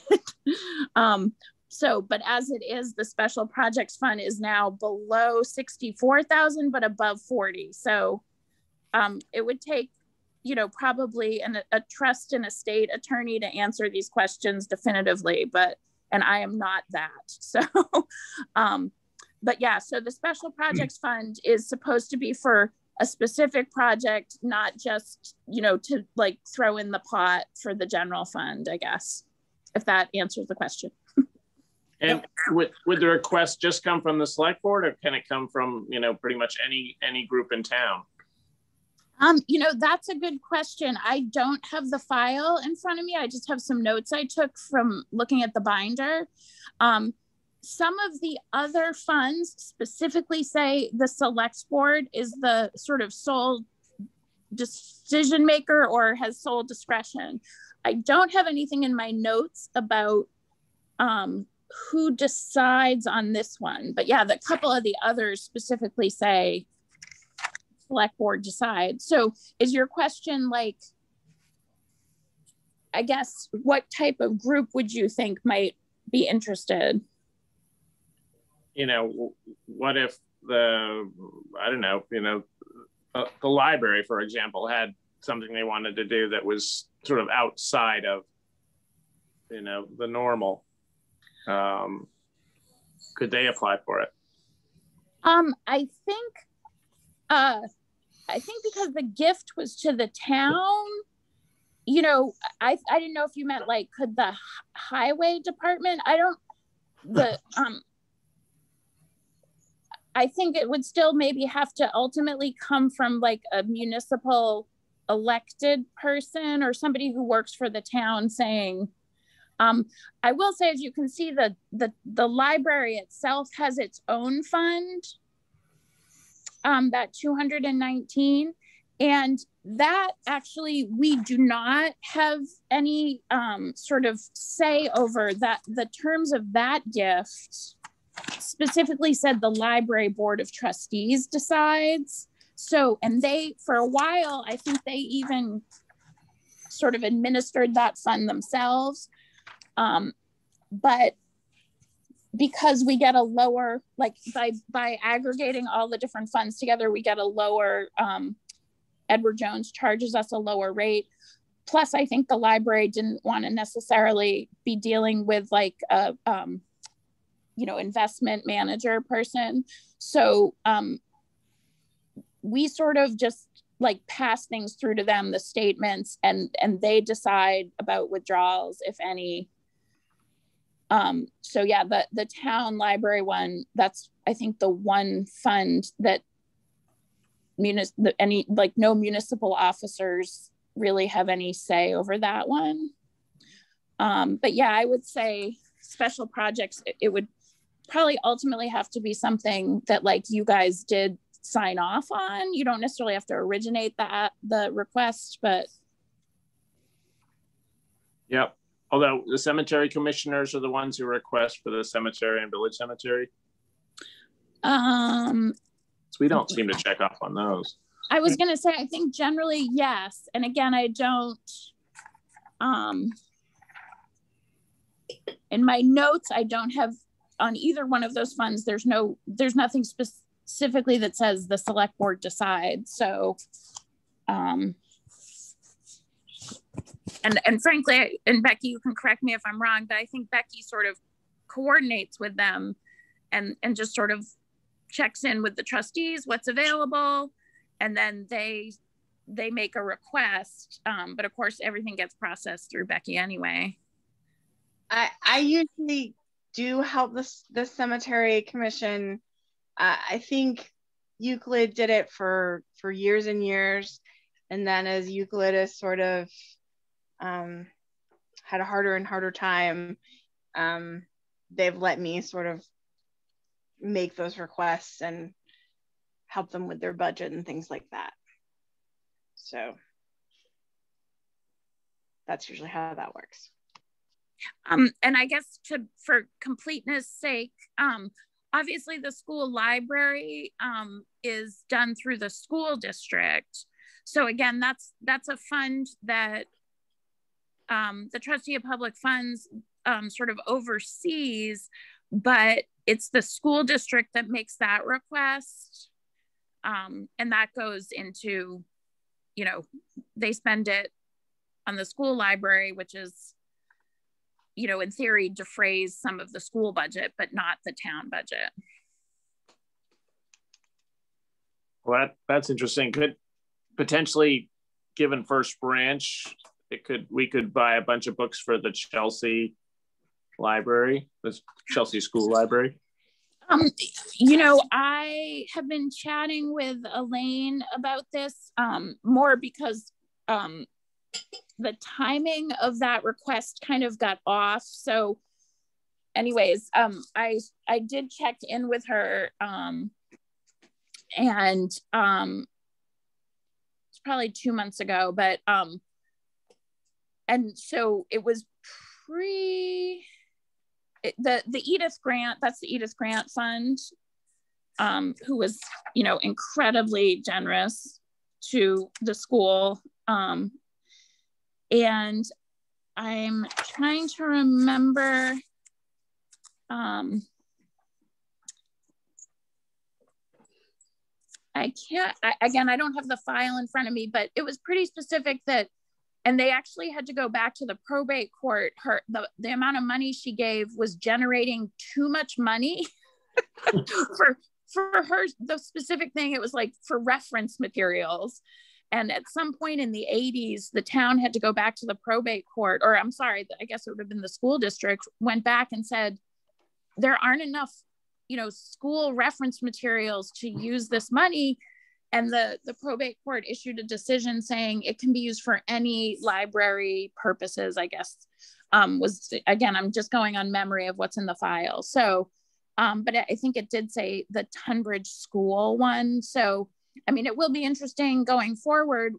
But as it is, the special projects fund is now below 64,000, but above 40. So it would take, probably a trust and estate attorney to answer these questions definitively, and I am not that. So, but yeah, so the special projects fund is supposed to be for a specific project, not just, to like throw in the pot for the general fund, I guess, if that answers the question. And would the request just come from the select board, or can it come from, pretty much any group in town? That's a good question. I don't have the file in front of me. I just have some notes I took from looking at the binder. Some of the other funds specifically say the Selectboard is the sort of sole decision maker or has sole discretion. I don't have anything in my notes about who decides on this one, but yeah, the couple of the others specifically say select board decides. So is your question like, I guess, what type of group would you think might be interested? What if the library, for example, had something they wanted to do that was sort of outside of, the normal? Could they apply for it? I think because the gift was to the town, I didn't know if you meant like, could the highway department, I think it would still maybe have to ultimately come from like a municipal elected person or somebody who works for the town saying, I will say, as you can see, the library itself has its own fund, that 219, and that actually we do not have any sort of say over that. The terms of that gift specifically said the library board of trustees decides. So, and they, for a while, I think they even sort of administered that fund themselves. But because we get a lower, like by aggregating all the different funds together, we get a lower, Edward Jones charges us a lower rate. Plus, I think the library didn't want to necessarily be dealing with like a, investment manager person. So we sort of just like pass things through to them, the statements, and they decide about withdrawals, if any. So yeah, the town library one, that's, I think, the one fund that no municipal officers really have any say over that one. But yeah, I would say special projects, it would probably ultimately have to be something that like you guys did sign off on. You don't necessarily have to originate the request, but. Yep. Although the cemetery commissioners are the ones who request for the cemetery and village cemetery. So we don't seem to check off on those. I was going to say, I think generally, yes. And again, I don't, in my notes, I don't have on either one of those funds, there's nothing specifically that says the select board decides. So, and frankly, and Becky, you can correct me if I'm wrong, but I think Becky sort of coordinates with them and just sort of checks in with the trustees, what's available, and then they make a request. But of course, everything gets processed through Becky anyway. I usually do help the cemetery commission. I think Euclid did it for years and years, and then as Euclid has sort of had a harder and harder time, they've let me sort of make those requests and help them with their budget and things like that. So that's usually how that works. And I guess for completeness sake, obviously the school library is done through the school district. So again, that's a fund that the trustee of public funds sort of oversees, but it's the school district that makes that request. And that goes into, they spend it on the school library, which is, in theory, defrays some of the school budget, but not the town budget. Well, that's interesting. Could potentially, given First Branch, we could buy a bunch of books for the Chelsea library, the Chelsea School Library. I have been chatting with Elaine about this more because the timing of that request kind of got off. So anyways, I did check in with her and it's probably 2 months ago, but and so it was the Edith Grant, that's the Edith Grant Fund, who was, incredibly generous to the school. And I'm trying to remember, I don't have the file in front of me, but it was pretty specific that, and they actually had to go back to the probate court. The amount of money she gave was generating too much money for her, the specific thing. It was like for reference materials. And at some point in the 80s, the town had to go back to the probate court, or I'm sorry, I guess it would have been the school district, went back and said, there aren't enough school reference materials to use this money. And the probate court issued a decision saying it can be used for any library purposes, I guess. Again, I'm just going on memory of what's in the file. So, but I think it did say the Tunbridge school one. So, I mean, it will be interesting going forward.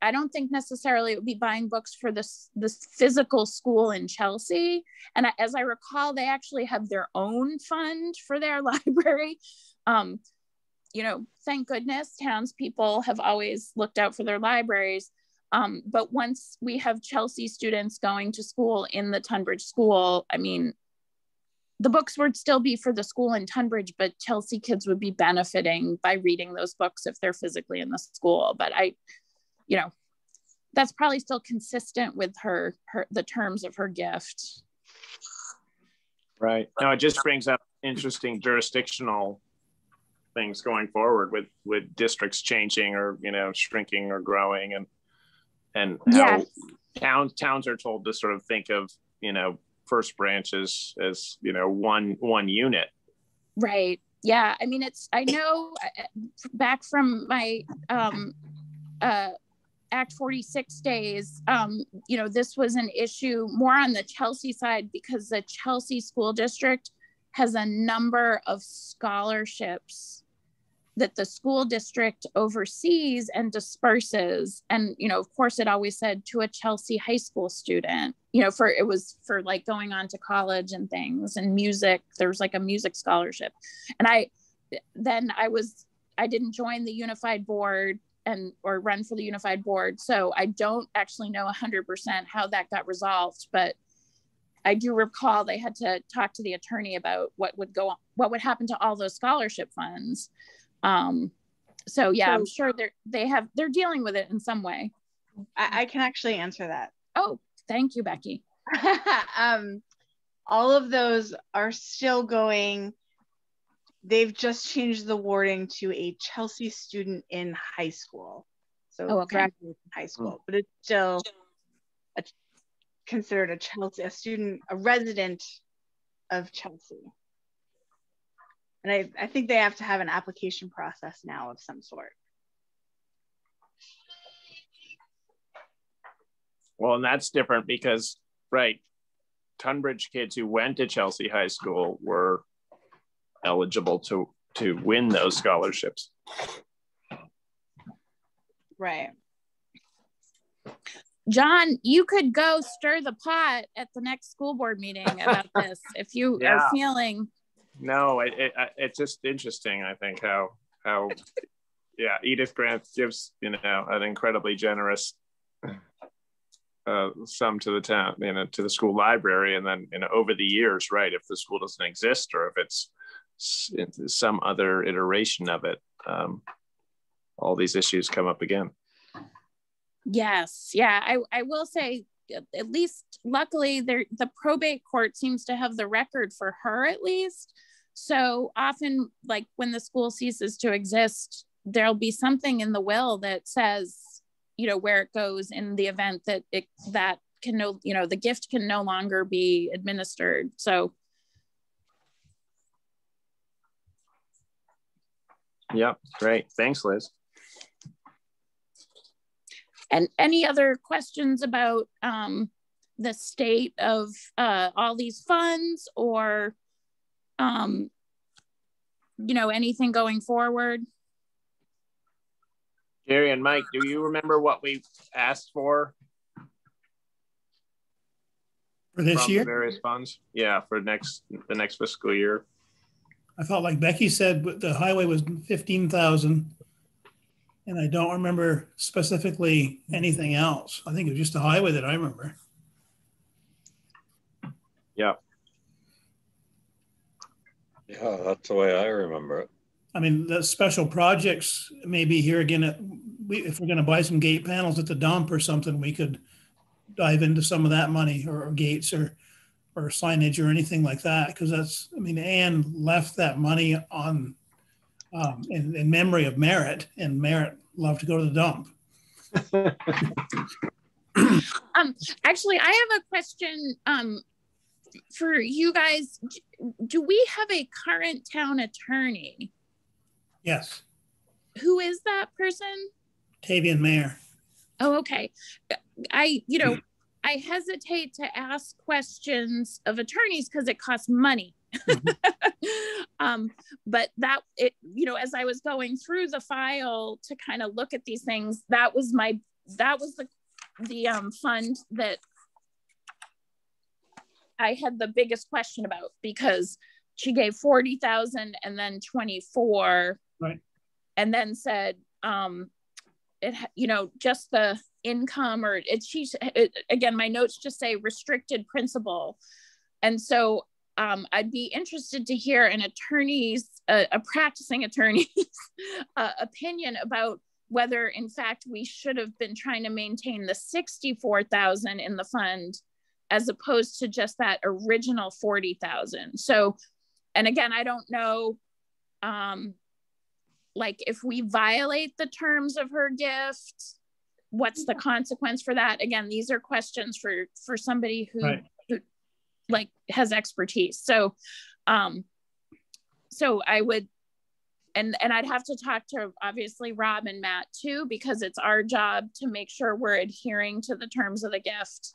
I don't think necessarily it would be buying books for this physical school in Chelsea. And as I recall, they actually have their own fund for their library. Thank goodness townspeople have always looked out for their libraries. But once we have Chelsea students going to school in the Tunbridge school, I mean, the books would still be for the school in Tunbridge, but Chelsea kids would be benefiting by reading those books if they're physically in the school. But that's probably still consistent with the terms of her gift. Right. No, it just brings up interesting jurisdictional things going forward with districts changing or shrinking or growing, and how towns are told to sort of think of first branches as one unit. Right. Yeah. I mean, I know back from my Act 46 days, this was an issue more on the Chelsea side because the Chelsea school district has a number of scholarships that the school district oversees and disperses. And, of course, it always said to a Chelsea high school student, it was for like going on to college and things and music. There's like a music scholarship. And I didn't join the unified board or run for the unified board. So I don't actually know 100% how that got resolved, but I do recall they had to talk to the attorney about what would happen to all those scholarship funds. So yeah, I'm sure they're dealing with it in some way. I can actually answer that. Oh, thank you, Becky. All of those are still going. They've just changed the wording to a Chelsea student in high school. So graduate from high school, but it's still considered a resident of Chelsea. And I think they have to have an application process now of some sort. Well, and that's different because, right, Tunbridge kids who went to Chelsea High School were eligible to win those scholarships. Right. John, you could go stir the pot at the next school board meeting about this if you are feeling. No, it's just interesting. I think how Edith Grant gives an incredibly generous sum to the town, to the school library, and then over the years, right, if the school doesn't exist or if it's some other iteration of it, all these issues come up again. Yes, yeah, I will say, at least luckily the probate court seems to have the record for her at least. So often, like when the school ceases to exist, there'll be something in the will that says, where it goes in the event that the gift can no longer be administered. So. Yeah, great. Thanks, Liz. And any other questions about the state of all these funds or, anything going forward? Jerry and Mike, do you remember what we asked for this year? The various funds? Yeah, for the next fiscal year. I felt like Becky said the highway was 15,000, and I don't remember specifically anything else. I think it was just the highway that I remember. Yeah. Yeah, that's the way I remember it. I mean, the special projects, maybe here again, if we're going to buy some gate panels at the dump or something, we could dive into some of that money, or gates or signage or anything like that. Because Anne left that money on in memory of Merritt, and Merritt loved to go to the dump. Actually, I have a question for you guys, do we have a current town attorney? Yes. Who is that person? Tavian Mayer. Oh, okay. I hesitate to ask questions of attorneys because it costs money. But that, as I was going through the file to kind of look at these things, that was the fund that I had the biggest question about, because she gave 40,000 and then 24, right, and then said just the income, or again, my notes just say restricted principal. And so I'd be interested to hear an attorney's, a practicing attorney's opinion about whether in fact we should have been trying to maintain the 64,000 in the fund as opposed to just that original 40,000. So, and again, I don't know, like if we violate the terms of her gift, what's the consequence for that? Again, these are questions for somebody who, right, who like has expertise. So, so I would, and I'd have to talk to obviously Rob and Matt too, because it's our job to make sure we're adhering to the terms of the gift.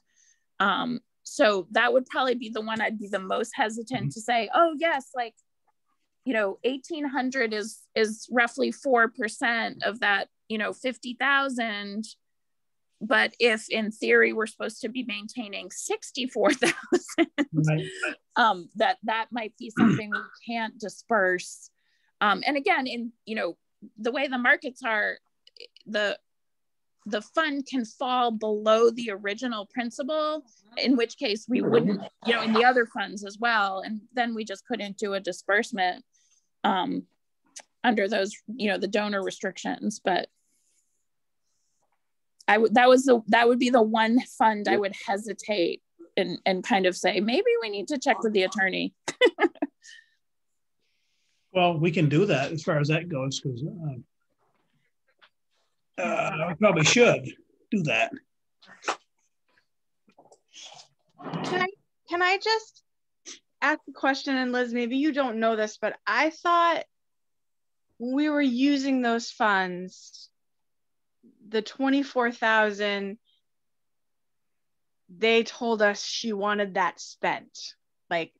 So that would probably be the one I'd be the most hesitant to say, oh yes, like, 1,800 is roughly 4% of that, 50,000. But if in theory we're supposed to be maintaining 64,000, right, that might be something we can't disperse. And again, in the way the markets are, the fund can fall below the original principal, in which case we wouldn't, in the other funds as well. And then we just couldn't do a disbursement under those, the donor restrictions. But that would be the one fund I would hesitate and kind of say, maybe we need to check with the attorney. Well, we can do that as far as that goes, because I probably should do that. Can I just ask a question? And Liz, maybe you don't know this, but I thought we were using those funds, the 24,000, they told us she wanted that spent, like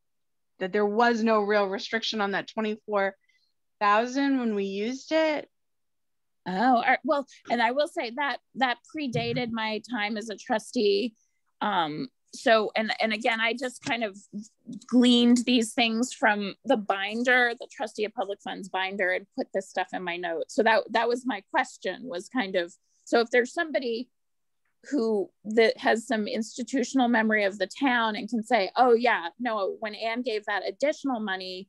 that there was no real restriction on that 24,000 when we used it. Oh, well, and I will say that predated my time as a trustee. So, and again, I just kind of gleaned these things from the binder, the trustee of public funds binder, and put this stuff in my notes. So that was my question, was kind of, so if there's somebody that has some institutional memory of the town and can say, oh yeah, no, when Anne gave that additional money,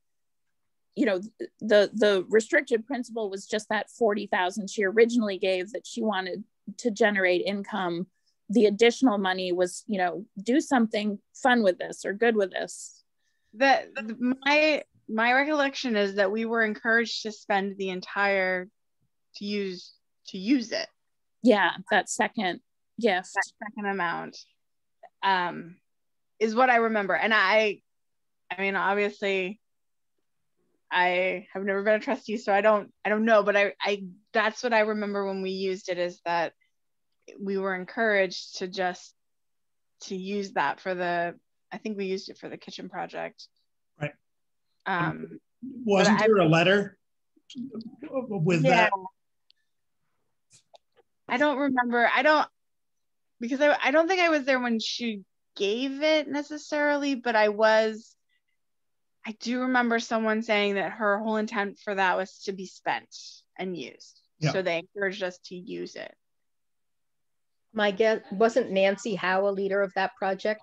the restricted principal was just that 40,000 she originally gave that she wanted to generate income. The additional money was, do something fun with this or good with this. My recollection is that we were encouraged to spend the entire, to use it. Yeah, that second gift. That second amount is what I remember. And I mean, obviously, I have never been a trustee, so I don't know, but I that's what I remember when we used it, is that we were encouraged to use that for I think we used it for the kitchen project. Right. Wasn't there a letter with that? I don't remember. Because I don't think I was there when she gave it necessarily, but I do remember someone saying that her whole intent for that was to be spent and used. Yeah. So they encouraged us to use it. My guess, wasn't Nancy Howe a leader of that project?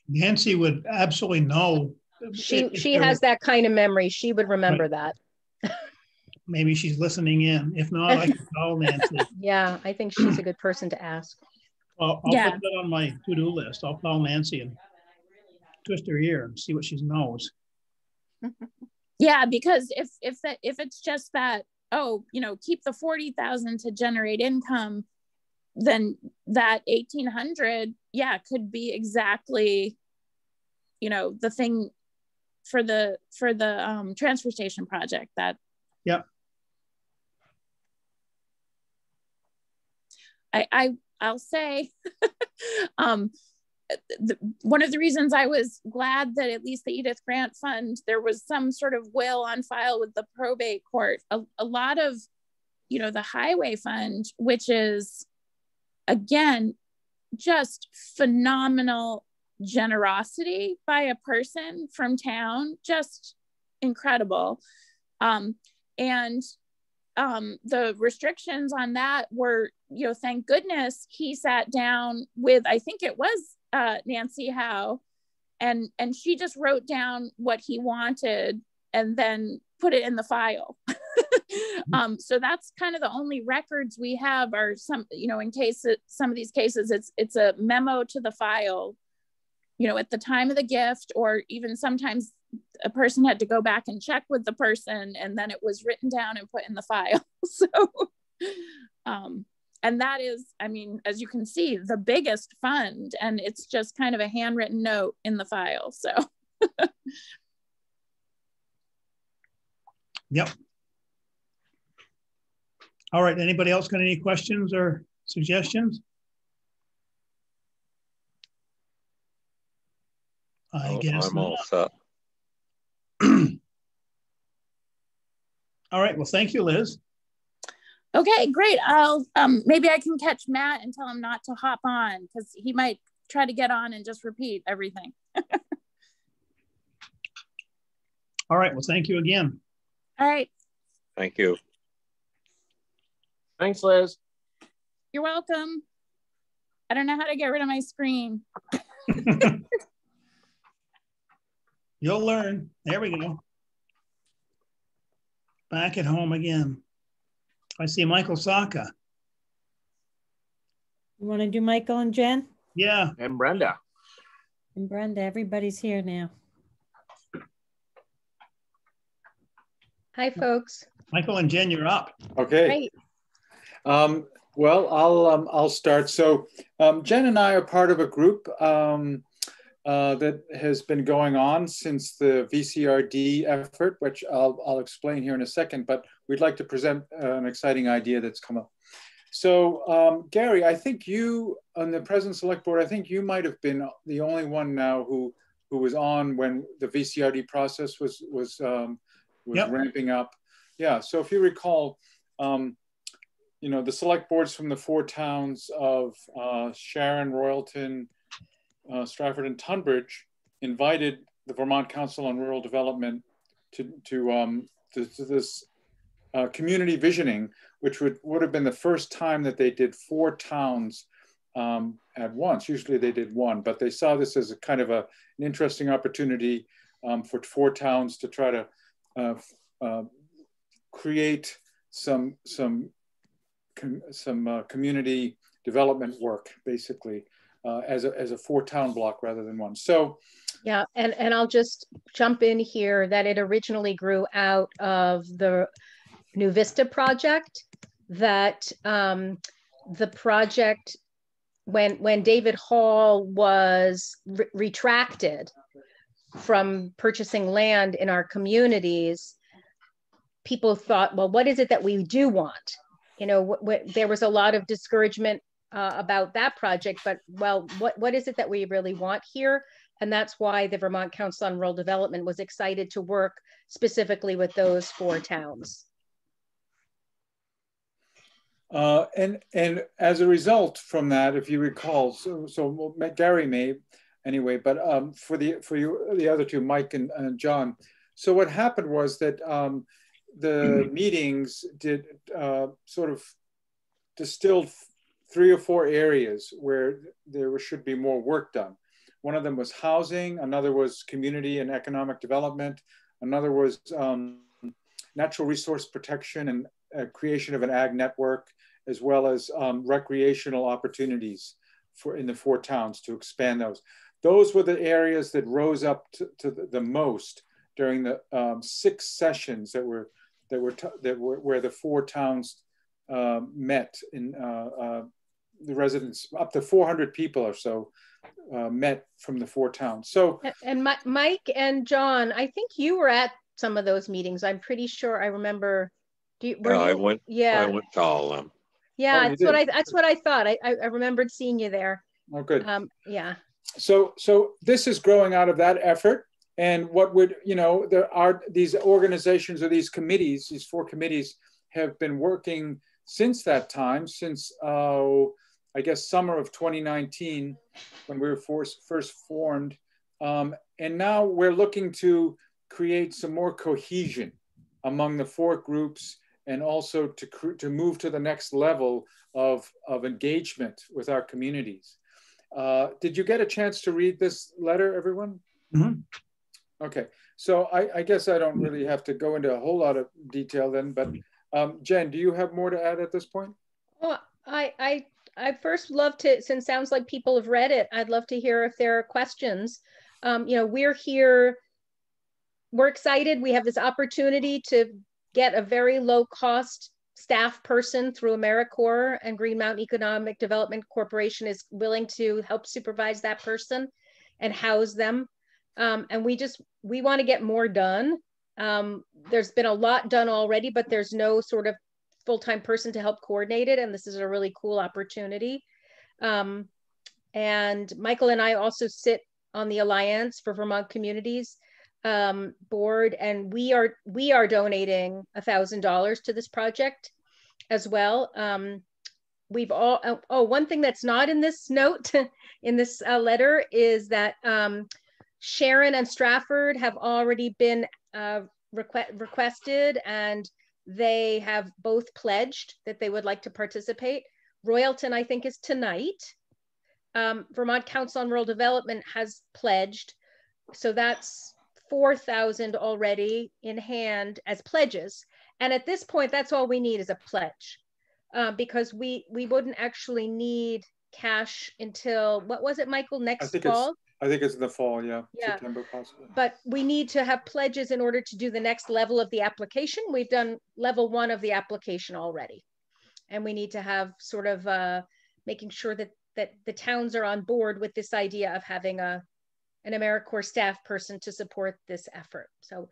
Nancy would absolutely know. She has that kind of memory. She would remember that. Maybe she's listening in. If not, I can call Nancy. Yeah, I think she's a good person to ask. Well, I'll put that on my to-do list. I'll call Nancy and twist her ear and see what she knows. Yeah, because if it's just that, keep the 40,000 to generate income, then that 1,800, could be exactly you know, the thing for the transfer station project. That Yep. I'll say one of the reasons I was glad that at least the Edith Grant Fund, there was some sort of will on file with the probate court. A lot of, you know, the highway fund, which is, again, just phenomenal generosity by a person from town, just incredible. And the restrictions on that were, you know, thank goodness he sat down with, I think it was Nancy Howe, and she just wrote down what he wanted and then put it in the file. So that's kind of the only records we have are some, you know, in case some of these cases, it's a memo to the file, you know, at the time of the gift, or even sometimes a person had to go back and check with the person, and then it was written down and put in the file. So, and that is, I mean, as you can see, the biggest fund, and it's just kind of a handwritten note in the file. So. Yep. All right, anybody else got any questions or suggestions? I guess I'm all set. All right, well, thank you, Liz. Okay, great. I'll maybe I can catch Matt and tell him not to hop on, because he might try to get on and just repeat everything. All right, well, thank you again. All right. Thank you. Thanks, Liz. You're welcome. I don't know how to get rid of my screen. You'll learn. There we go. Back at home again. I see Michael Saka. You want to do Michael and Jen? Yeah. And Brenda. And Brenda, everybody's here now. Hi, folks. Michael and Jen, you're up. Okay. Great. Well, I'll start. So Jen and I are part of a group that has been going on since the VCRD effort, which I'll explain here in a second, but we'd like to present an exciting idea that's come up. So Gary, I think you, on the present select board, I think you might have been the only one now who was on when the VCRD process was Yep. ramping up. Yeah, so if you recall, you know, the select boards from the 4 towns of Sharon, Royalton, Stratford, and Tunbridge invited the Vermont Council on Rural Development to this community visioning, which would have been the first time that they did 4 towns at once. Usually they did 1, but they saw this as a kind of an interesting opportunity for 4 towns to try to create some community development work, basically, as a 4-town block rather than 1. So, yeah, and I'll just jump in here that it originally grew out of the New Vista project. That the project, when David Hall was retracted from purchasing land in our communities, people thought, well, what is it that we do want? You know, there was a lot of discouragement about that project, but well, what is it that we really want here? And that's why the Vermont Council on Rural Development was excited to work specifically with those 4 towns. And as a result from that, if you recall, so Gary may anyway, but for the other 2, Mike and John. So what happened was that the meetings did sort of distilled 3 or 4 areas where there should be more work done. One of them was housing, another was community and economic development, another was natural resource protection and creation of an ag network, as well as recreational opportunities in the 4 towns to expand those. Those were the areas that rose up to the most during the 6 sessions that were where the 4 towns met in the residents, up to 400 people or so met from the 4 towns. So, and Mike and John, I think you were at some of those meetings. I'm pretty sure I remember. I went to all of them. Yeah, that's what I thought. I remembered seeing you there. Oh, good. Yeah. So this is growing out of that effort. And what would, there are these organizations or these committees, these 4 committees have been working since that time, since I guess summer of 2019, when we were first formed. And now we're looking to create some more cohesion among the 4 groups, and also to move to the next level of engagement with our communities. Did you get a chance to read this letter, everyone? Mm-hmm. Okay, so I guess I don't really have to go into a whole lot of detail then, but Jen, do you have more to add at this point? Well, I first love to, since it sounds like people have read it, I'd love to hear if there are questions. We're here, we're excited. We have this opportunity to get a very low cost staff person through AmeriCorps, and Green Mountain Economic Development Corporation is willing to help supervise that person and house them. And we want to get more done. There's been a lot done already, but there's no sort of full-time person to help coordinate it. And this is a really cool opportunity. And Michael and I also sit on the Alliance for Vermont Communities board, and we are donating $1,000 to this project as well. We've all, one thing that's not in this note, in this letter, is that Sharon and Stratford have already been requested, and they have both pledged that they would like to participate. Royalton, I think, is tonight. Vermont Council on Rural Development has pledged. So that's 4,000 already in hand as pledges. And at this point, that's all we need is a pledge, because we wouldn't actually need cash until, what was it, Michael, next fall? I think it's in the fall, yeah. September possibly. But we need to have pledges in order to do the next level of the application. We've done level 1 of the application already. And we need to have sort of making sure that the towns are on board with this idea of having an AmeriCorps staff person to support this effort. So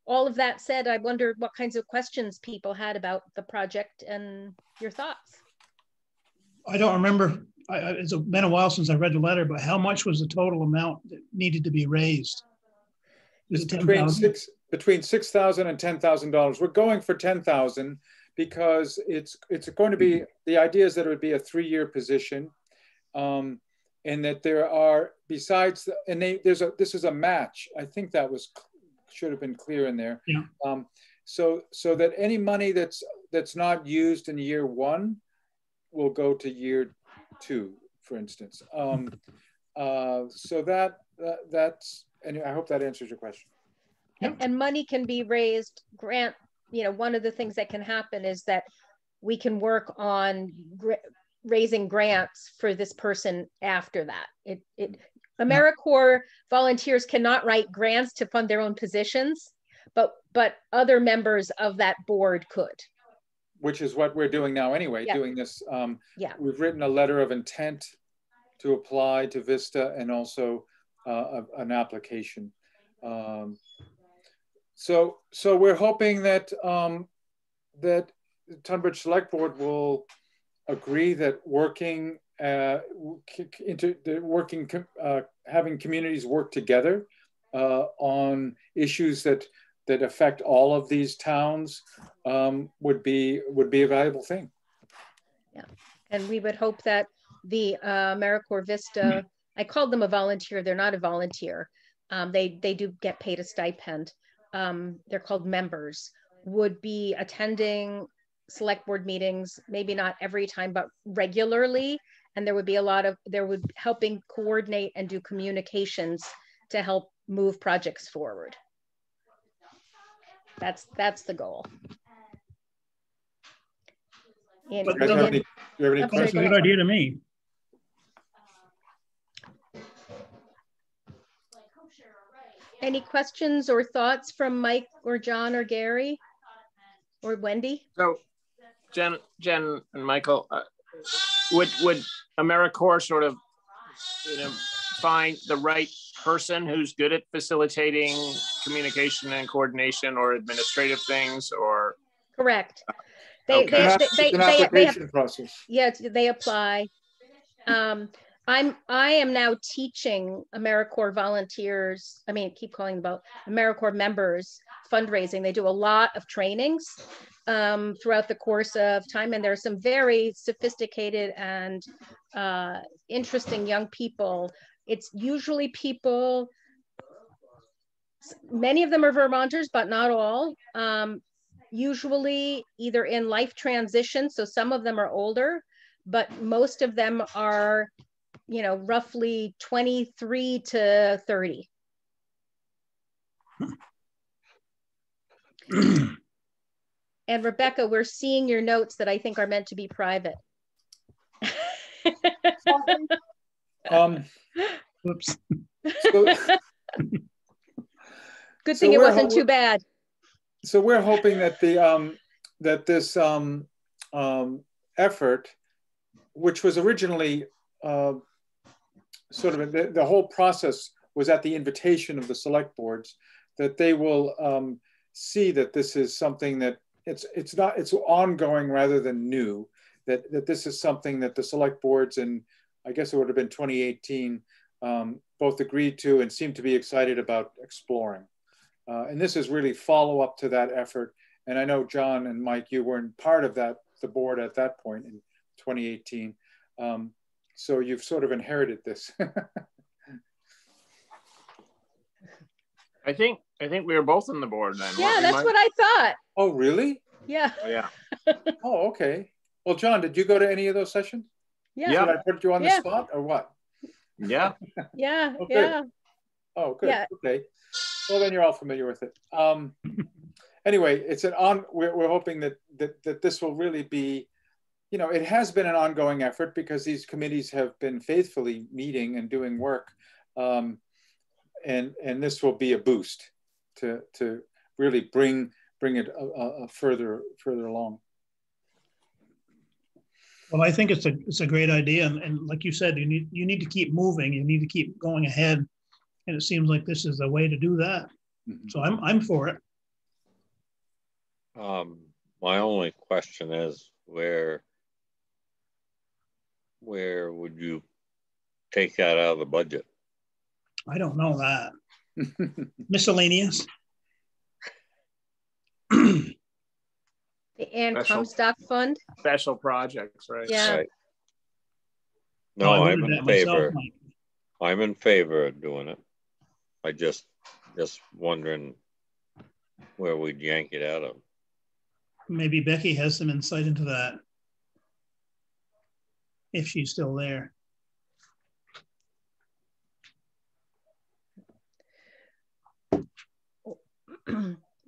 all of that said, I wonder what kinds of questions people had about the project and your thoughts. I don't remember. It's been a while since I read the letter, but how much was the total amount that needed to be raised? It's between $6,000 and $10,000. We're going for 10,000 because it's going to be, the idea is that it would be a 3-year position, and that there are, besides, this is a match. I think that should have been clear in there. Yeah. So that any money that's not used in year 1 will go to year 2, for instance. So that's, and I hope that answers your question. And money can be raised, grant, one of the things that can happen is that we can work on raising grants for this person after that. AmeriCorps volunteers cannot write grants to fund their own positions, but other members of that board could. Which is what we're doing now anyway, doing this. We've written a letter of intent to apply to Vista, and also an application. So we're hoping that that Tunbridge Select Board will agree that having communities work together on issues that affect all of these towns would be a valuable thing. Yeah, and we would hope that the AmeriCorps Vista, I called them a volunteer, they're not a volunteer. They do get paid a stipend. They're called members, would be attending select board meetings, maybe not every time, but regularly. And there would be helping coordinate and do communications to help move projects forward. That's the goal. Do you have any questions? That's a good idea to me. Any questions or thoughts from Mike or John or Gary or Wendy? So Jen and Michael, would AmeriCorps sort of, find the right person who's good at facilitating communication and coordination or administrative things, or? Correct. It's an application process. Yes, they apply. I am now teaching AmeriCorps volunteers. I mean, keep calling them AmeriCorps members fundraising. They do a lot of trainings throughout the course of time, and there are some very sophisticated and interesting young people. It's usually people. Many of them are Vermonters, but not all. Usually either in life transition, so some of them are older, but most of them are, roughly 23 to 30. And Rebecca, we're seeing your notes that I think are meant to be private. Whoops. Good thing it wasn't too bad. So we're hoping that this effort, which was originally sort of the whole process was at the invitation of the select boards, that they will see that this is something that it's ongoing rather than new, that this is something that the select boards, and I guess it would have been 2018, both agreed to and seemed to be excited about exploring. And this is really follow up to that effort. And I know John and Mike, you weren't part of the board at that point in 2018. So you've sort of inherited this. I think we were both on the board then. Yeah, that's what I thought. Oh, really? Yeah. Oh, yeah. Oh, okay. Well, John, did you go to any of those sessions? Yeah. Did I put you on the spot or what? Yeah. Yeah. Oh, yeah. Oh, good. Yeah. Okay. Well, then you're all familiar with it. Anyway, it's we're hoping that this will really be, it has been an ongoing effort because these committees have been faithfully meeting and doing work. And this will be a boost to really bring it further along. Well, I think it's a great idea, and like you said, you need to keep moving. You need to keep going ahead, and it seems like this is the way to do that. Mm-hmm. So I'm for it. My only question is where would you take that out of the budget? I don't know that. Miscellaneous. The Ann Comstock Fund. Special projects, right? Yeah. Right. No, I'm in favor. I'm in favor of doing it. I just wondering where we'd yank it out of. Maybe Becky has some insight into that, if she's still there.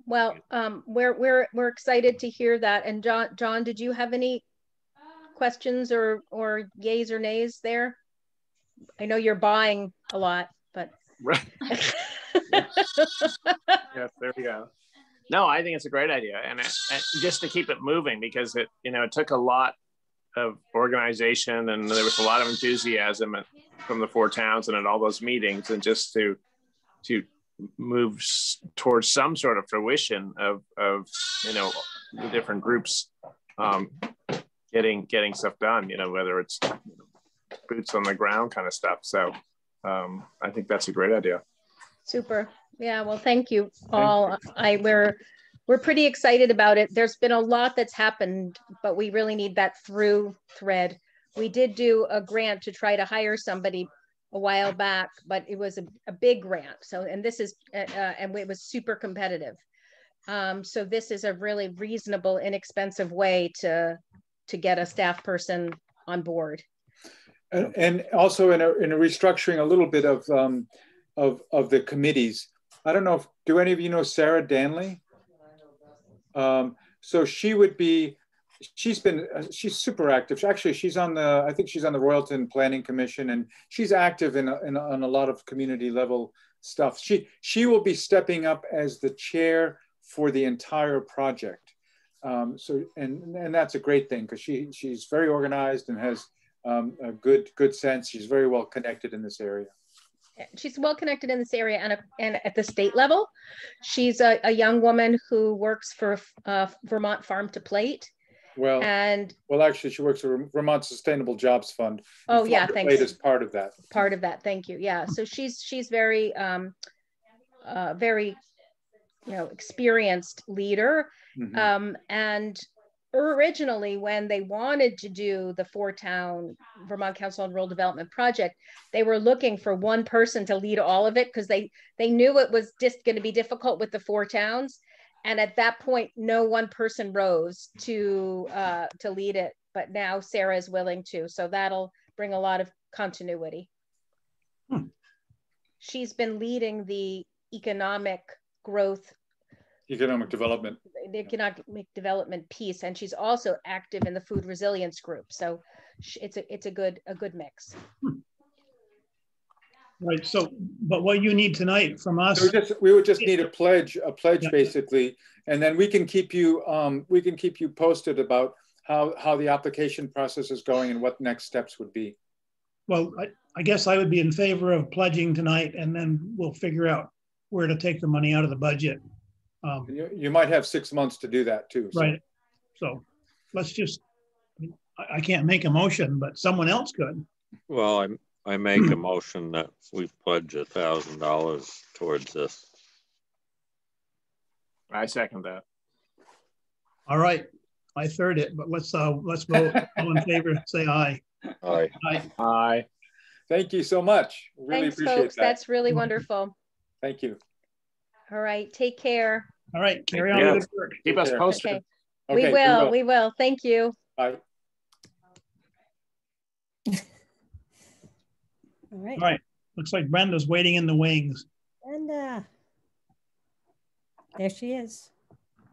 Well, we're excited to hear that. And John, did you have any questions or yays or nays there? I know you're buying a lot, but right. Yes, there we go. No, I think it's a great idea, and just to keep it moving, because it took a lot of organization, and there was a lot of enthusiasm from the four towns and at all those meetings, and just to move towards some sort of fruition of the different groups getting stuff done, whether it's boots on the ground kind of stuff. So I think that's a great idea. Super. Yeah, well, thank you all. We're pretty excited about it. There's been a lot that's happened, but we really need that through thread. We did do a grant to try to hire somebody a while back, but it was a big grant. So, and this is, and it was super competitive. So this is a really reasonable, inexpensive way to get a staff person on board. And also in a restructuring a little bit of the committees. I don't know do any of you know Sarah Danley? So she's super active. Actually, I think she's on the Royalton Planning Commission, and she's active on a lot of community level stuff. She will be stepping up as the chair for the entire project. And that's a great thing, because she's very organized and has a good sense. She's very well connected in this area. She's well connected in this area and at the state level. She's a young woman who works for Vermont Farm to Plate. Well, actually, she works for Vermont Sustainable Jobs Fund. Oh, yeah, thanks. Plate is part of that. Part of that, thank you. Yeah, so she's very, very, experienced leader. And originally, when they wanted to do the 4-town Vermont Council on Rural Development project, they were looking for one person to lead all of it because they knew it was just going to be difficult with the 4 towns. And at that point, no one person rose to lead it. But now Sarah is willing to, so that'll bring a lot of continuity. She's been leading the economic development. The economic development piece, and she's also active in the food resilience group. So it's a good mix. Right. So, but what you need tonight from us, we would just need a pledge basically, and then we can keep you posted about how the application process is going and what next steps would be. Well, I guess I would be in favor of pledging tonight, and then we'll figure out where to take the money out of the budget. You might have 6 months to do that too. So. Right. So let's just, I can't make a motion, but someone else could. Well, I make a motion that we pledge $1,000 towards this. I second that. All right. I third it, but let's vote. All in favor, say aye. Aye. Aye. Aye. Thank you so much. Really Thanks, appreciate folks. that. That's really wonderful. Thank you. All right. Take care. All right. Carry on with the work. Keep us posted. Okay. We will. Thank you. Bye. All right. All right. Looks like Brenda's waiting in the wings. Brenda. There she is.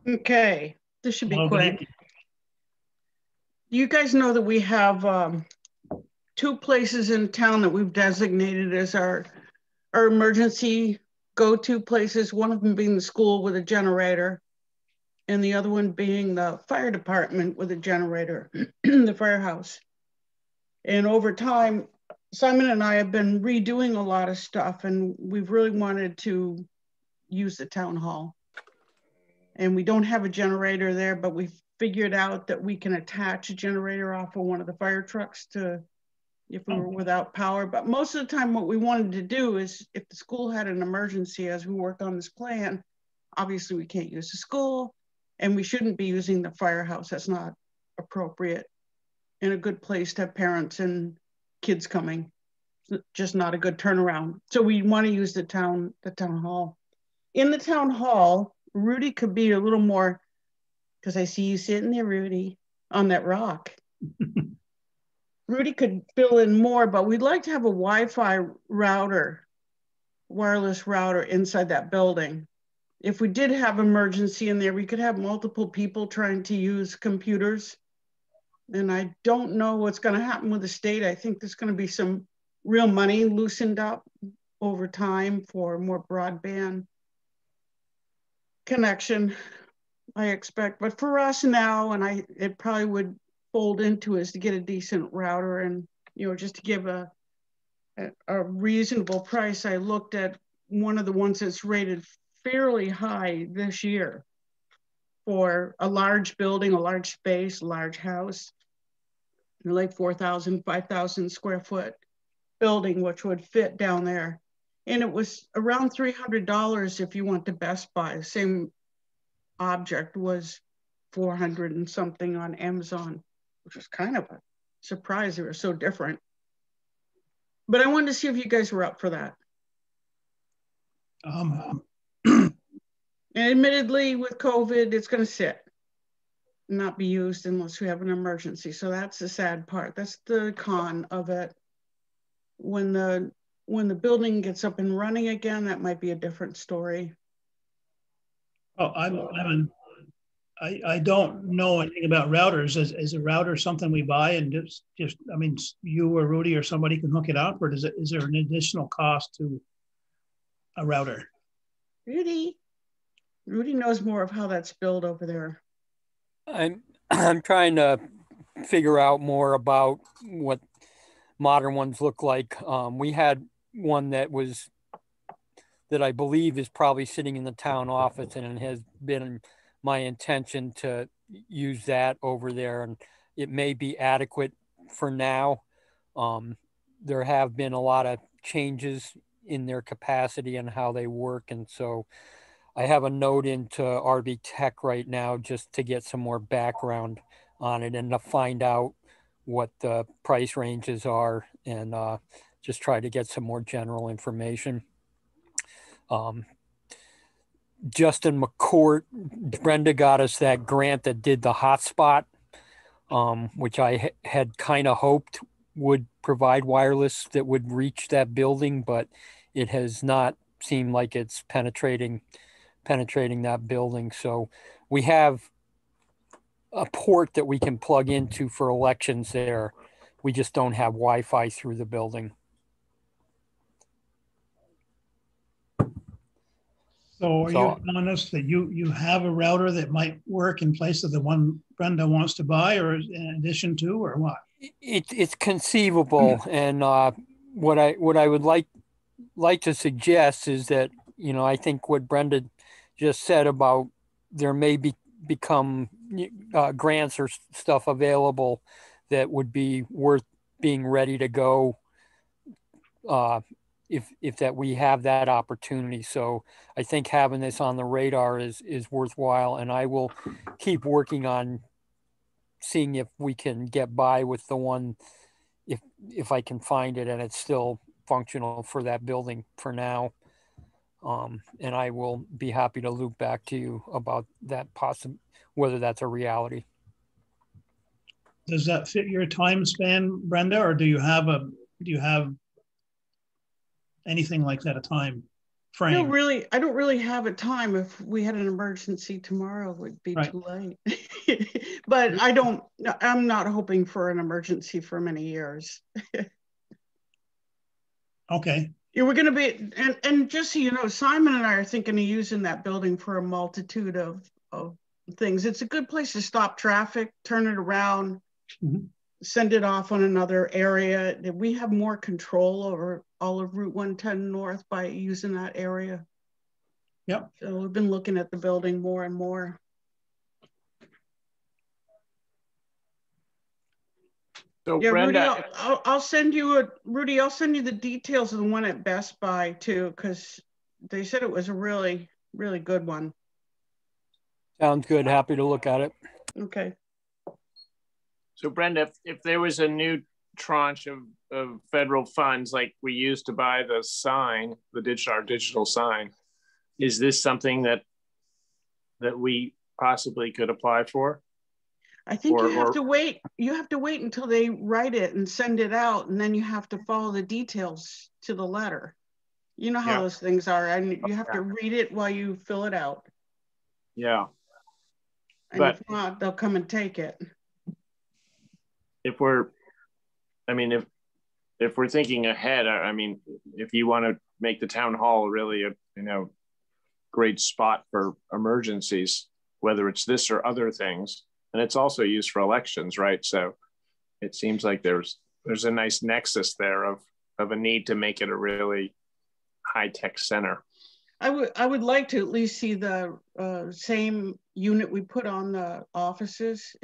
Okay. This should be Hello, quick. good You guys know that we have 2 places in town that we've designated as our emergency go-to places, one of them being the school with a generator, and the other one being the fire department with a generator, the firehouse. And over time, Simon and I have been redoing a lot of stuff, and we've really wanted to use the town hall. And we don't have a generator there, but we've figured out that we can attach a generator off of one of the fire trucks to, if we were without power. But most of the time what we wanted to do is, if the school had an emergency as we work on this plan, obviously we can't use the school and we shouldn't be using the firehouse. That's not appropriate and a good place to have parents and kids coming. Just not a good turnaround. So we want to use the town hall. In the town hall, Rudy could be a little more, because I see you sitting there, Rudy, on that rock. Rudy could fill in more, but we'd like to have a Wi-Fi router, wireless router inside that building. If we did have emergency in there, we could have multiple people trying to use computers. And I don't know what's going to happen with the state. I think there's going to be some real money loosened up over time for more broadband connection, I expect. But for us now, and it probably would fold into is to get a decent router and, just to give a reasonable price. I looked at one of the ones that's rated fairly high this year for a large building, a large space, a large house, like 4,000, 5,000 square foot building, which would fit down there. And it was around $300 if you went to Best Buy. The same object was 400 and something on Amazon, which was kind of a surprise. They were so different. But I wanted to see if you guys were up for that. And admittedly, with COVID, it's going to sit, not be used unless we have an emergency. So that's the sad part. That's the con of it. When the building gets up and running again, that might be a different story. Oh, I don't know anything about routers. Is a router something we buy and just I mean, you or Rudy or somebody can hook it up, or is there an additional cost to a router? Rudy knows more of how that's built over there. I'm trying to figure out more about what modern ones look like. We had one that I believe is probably sitting in the town office, and it has been my intention to use that over there, and it may be adequate for now. There have been a lot of changes in their capacity and how they work, and so I have a note into RB Tech right now just to get some more background on it and to find out what the price ranges are, and just try to get some more general information. Justin McCourt, Brenda got us that grant that did the hotspot, which I had kind of hoped would provide wireless that would reach that building, but it has not seemed like it's penetrating that building. So we have a port that we can plug into for elections there. We just don't have Wi-Fi through the building. So are you telling us that you have a router that might work in place of the one Brenda wants to buy, or in addition to, or what? It's conceivable, and what I would like to suggest is that, you know, I think what Brenda just said about there may become grants or stuff available that would be worth being ready to go if that we have that opportunity. So I think having this on the radar is worthwhile, and I will keep working on seeing if we can get by with the one, if I can find it and it's still functional for that building for now. And I will be happy to loop back to you about that whether that's a reality. Does that fit your time span, Brenda, or do you have anything like that, a time frame? I don't really have a time. If we had an emergency tomorrow, it would be too late. But I'm not hoping for an emergency for many years. Okay. Yeah, we're going to be, and just so you know, Simon and I are thinking of using that building for a multitude of things. It's a good place to stop traffic, turn it around, send it off on another area. We have more control over all of Route 110 North by using that area. Yep. So we've been looking at the building more and more. So yeah, Brenda, Rudy, I'll send you the details of the one at Best Buy too, because they said it was a really, really good one. Sounds good. Happy to look at it. Okay. So Brenda, if there was a new tranche of federal funds like we used to buy the sign, our digital sign, is this something that we possibly could apply for? I think you have to wait. You have to wait until they write it and send it out, and then you have to follow the details to the letter. You know how those things are, and you have to read it while you fill it out. Yeah. And if not, they'll come and take it. If we're thinking ahead, I mean, if you want to make the town hall really a great spot for emergencies, whether it's this or other things. And it's also used for elections, right? So it seems like there's a nice nexus there of a need to make it a really high-tech center. I would like to at least see the same unit we put on the offices.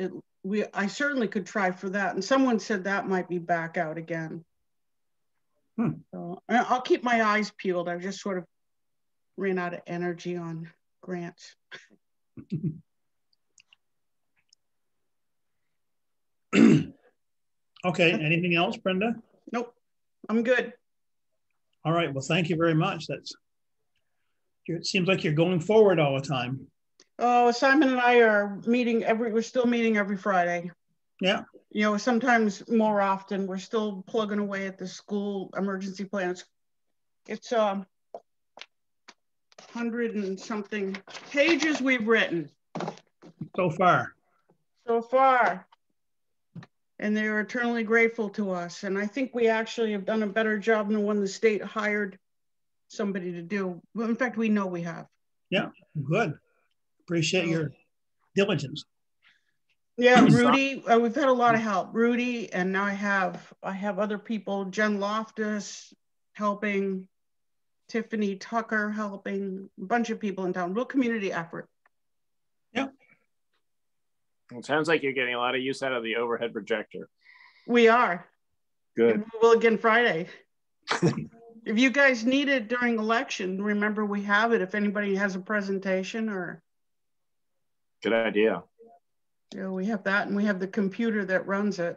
I certainly could try for that. And someone said that might be back out again. So I'll keep my eyes peeled. I've just sort of ran out of energy on grants. Okay, anything else, Brenda? Nope, I'm good. All right, well, thank you very much. It seems like you're going forward all the time. Oh, Simon and I are we're still meeting every Friday. Yeah. You know, sometimes more often. We're still plugging away at the school emergency plans. It's 100 and something pages we've written. So far. So far. And they're eternally grateful to us. And I think we actually have done a better job than when the state hired somebody to do. Well, in fact, we know we have. Yeah, good. Appreciate your diligence. Yeah, Rudy, we've had a lot of help. Rudy, and now I have other people, Jen Loftus helping, Tiffany Tucker helping, a bunch of people in town, real community effort. Yeah. It sounds like you're getting a lot of use out of the overhead projector. We are. Good. And we will again Friday. If you guys need it during election, remember we have it if anybody has a presentation or. Good idea. Yeah, we have that, and we have the computer that runs it.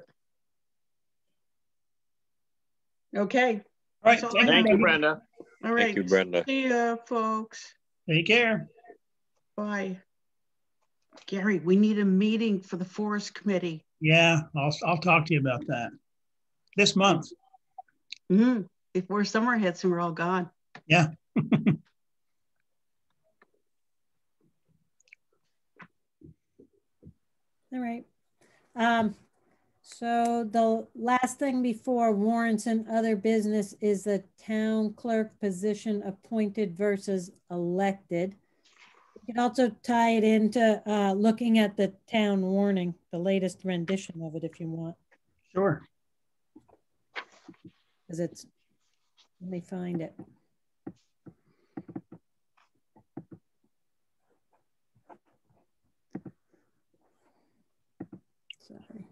Okay. All right. So Thank you, Brenda. All right. Thank you, Brenda. See ya, folks. Take care. Bye. Gary, we need a meeting for the Forest Committee. Yeah, I'll talk to you about that this month. Before summer hits and we're all gone. Yeah. All right. So the last thing before warrants and other business is the town clerk position appointed versus elected. You can also tie it into looking at the town warning, the latest rendition of it if you want. Sure. Because it's, let me find it. Sorry.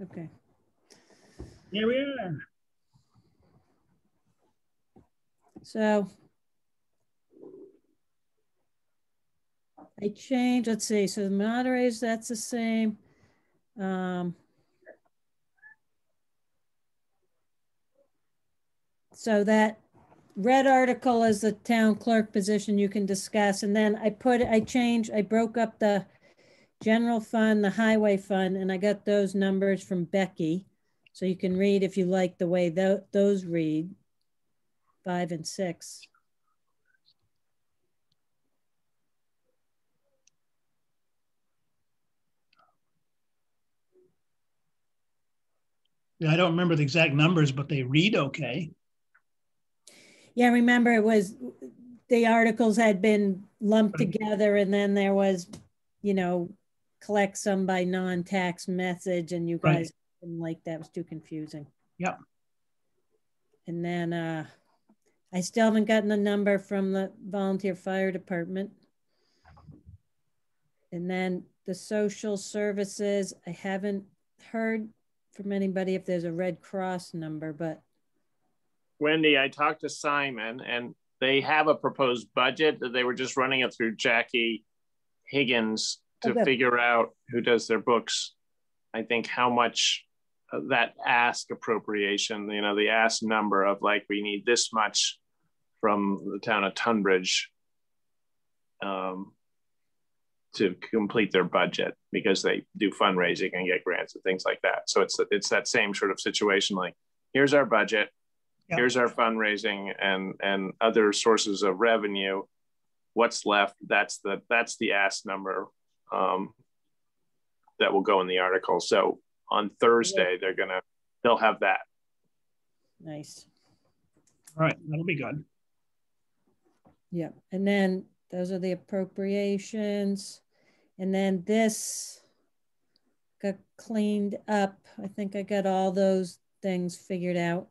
Okay. Here we are. So I changed, let's see, so the moderators, that's the same. So that red article is the town clerk position you can discuss. And then I broke up the general fund, the highway fund, and I got those numbers from Becky. So you can read if you like the way those read, 5 and 6. Yeah, I don't remember the exact numbers, but they read okay. Yeah, remember it was, the articles had been lumped together and then there was, you know, collect some by non-tax message and you guys didn't like that, was too confusing. Yep. And then I still haven't gotten the number from the volunteer fire department. And then the social services, I haven't heard from anybody if there's a Red Cross number, but. Wendy, I talked to Simon and they have a proposed budget that they were just running it through Jackie Higgins to figure out, who does their books, I think how much that ask appropriation, you know, the ask number of like, we need this much from the town of Tunbridge to complete their budget, because they do fundraising and get grants and things like that. So it's that same sort of situation, like, here's our budget, here's our fundraising and other sources of revenue. What's left? That's the ask number that will go in the article. So on Thursday, they'll have that. Nice. All right, that'll be good. Yeah, and then those are the appropriations. And then this got cleaned up. I think I got all those things figured out.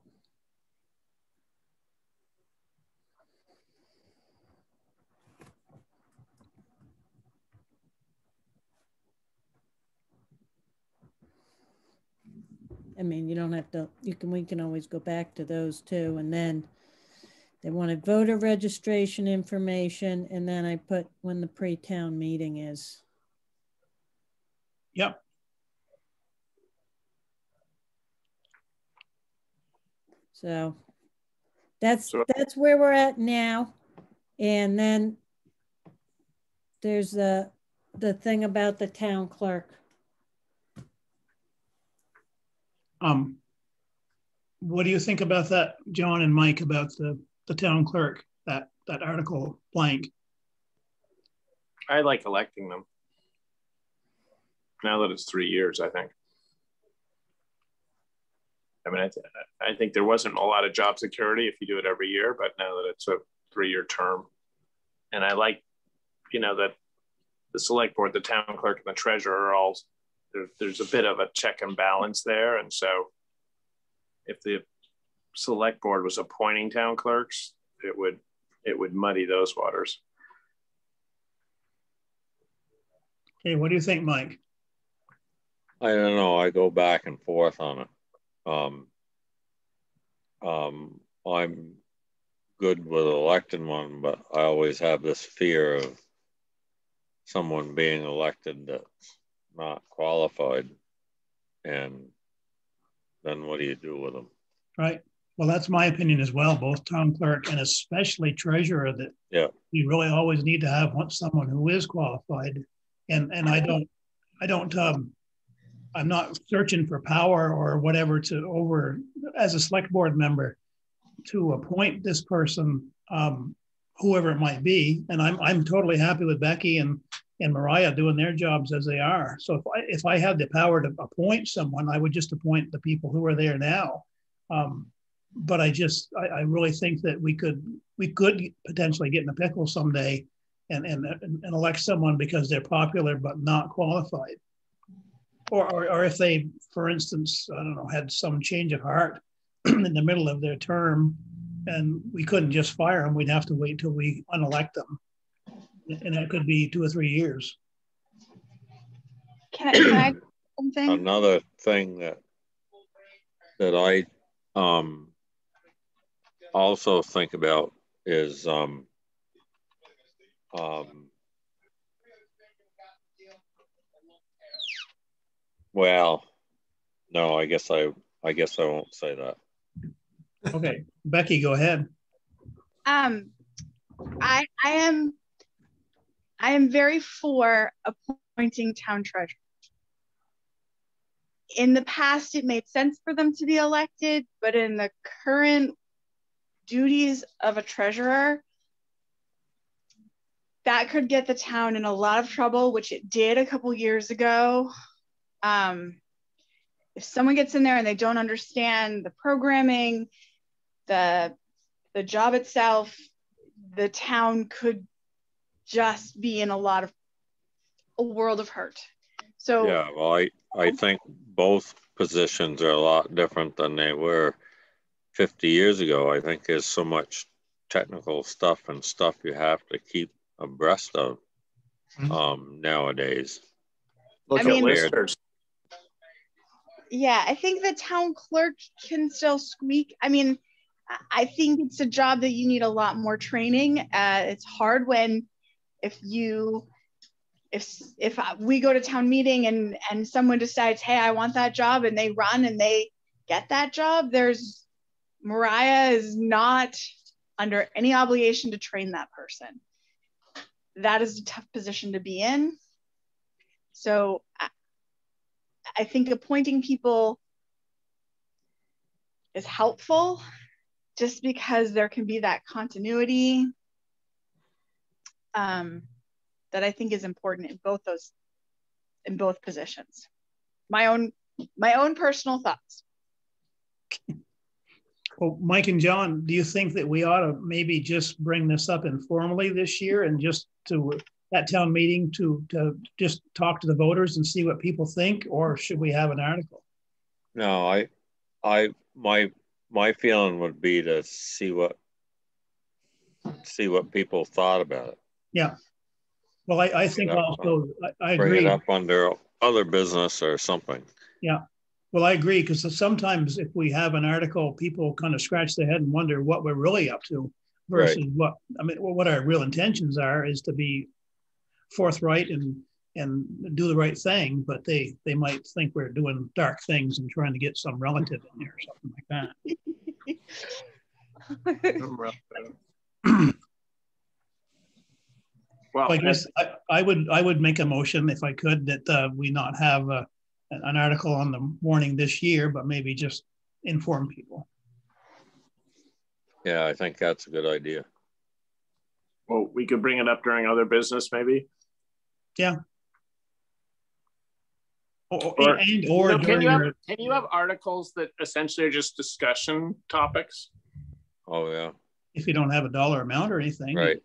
I mean, you don't have to, we can always go back to those too. And then they wanted voter registration information. And then I put when the pre-town meeting is. Yep. So that's where we're at now. And then there's the thing about the town clerk. What do you think about that, John and Mike, about the town clerk, that article blank? I like electing them. Now that it's 3 years, I think. I mean, I think there wasn't a lot of job security if you do it every year, but now that it's a 3-year term, and I like, that the select board, the town clerk, and the treasurer are all, there's a bit of a check and balance there. And so if the select board was appointing town clerks, it would muddy those waters. Okay, what do you think, Mike? I don't know. I go back and forth on it. I'm good with electing one, but I always have this fear of someone being elected that's not qualified. And then what do you do with them? Right. Well, that's my opinion as well, both town clerk and especially treasurer, that you really always need to have someone who is qualified. And I'm not searching for power or whatever as a select board member to appoint this person, whoever it might be. And I'm totally happy with Becky and Mariah doing their jobs as they are. So if I had the power to appoint someone, I would just appoint the people who are there now. But I really think that we could potentially get in a pickle someday and elect someone because they're popular but not qualified. Or if they, for instance, I don't know, had some change of heart in the middle of their term and we couldn't just fire them, we'd have to wait until we unelect them. And that could be 2 or 3 years. Can I something? Another thing that I also think about is well, no, I guess I won't say that. Okay, Becky, go ahead. I am very for appointing town treasurers. In the past, it made sense for them to be elected, but in the current duties of a treasurer, that could get the town in a lot of trouble, which it did a couple years ago. If someone gets in there and they don't understand the programming, the job itself, the town could just be in a world of hurt. So yeah, well, I think both positions are a lot different than they were 50 years ago. I think there's so much technical stuff and stuff you have to keep abreast of nowadays. Look at listers. Yeah, I think the town clerk can still squeak. I mean, I think it's a job that you need a lot more training. It's hard when if we go to town meeting and someone decides, hey, I want that job, and they run and they get that job, Mariah is not under any obligation to train that person. That is a tough position to be in. So I think appointing people is helpful just because there can be that continuity that I think is important in both positions. My own personal thoughts. Well, Mike and John, do you think that we ought to maybe just bring this up informally this year and just to that town meeting to just talk to the voters and see what people think, or should we have an article? No, my feeling would be to see what people thought about it. Yeah. Well, I think also I agree. Bring it up under other business or something. Yeah. Well, I agree, because sometimes if we have an article, people kind of scratch their head and wonder what we're really up to versus what our real intentions are is to be forthright and do the right thing, but they might think we're doing dark things and trying to get some relative in there or something like that. Well, I guess I would make a motion if I could that we not have an article on the warning this year, but maybe just inform people. Yeah, I think that's a good idea. Well, we could bring it up during other business, maybe. Yeah. Or can you during have articles that essentially are just discussion topics? Oh yeah. If you don't have a dollar amount or anything. Right.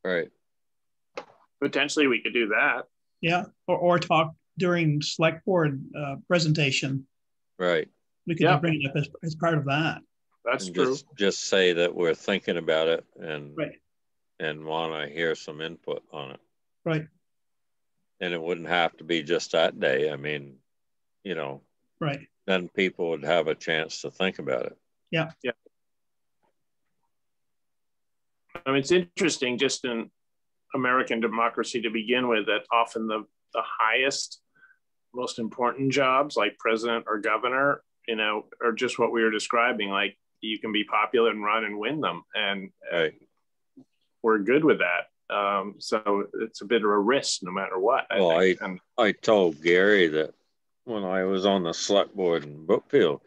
Right. Potentially we could do that. Yeah. Or talk during select board presentation. Right. We could bring it up as part of that. That's and true. Just say that we're thinking about it and right. and want to hear some input on it. Right. And it wouldn't have to be just that day. I mean, you know, right. Then people would have a chance to think about it. Yeah. Yeah. I mean, it's interesting just in American democracy to begin with that often the highest, most important jobs like president or governor, you know, are just what we were describing. Like you can be popular and run and win them. And right. We're good with that. So it's a bit of a risk no matter what. I told Gary that when I was on the select board in Brookfield,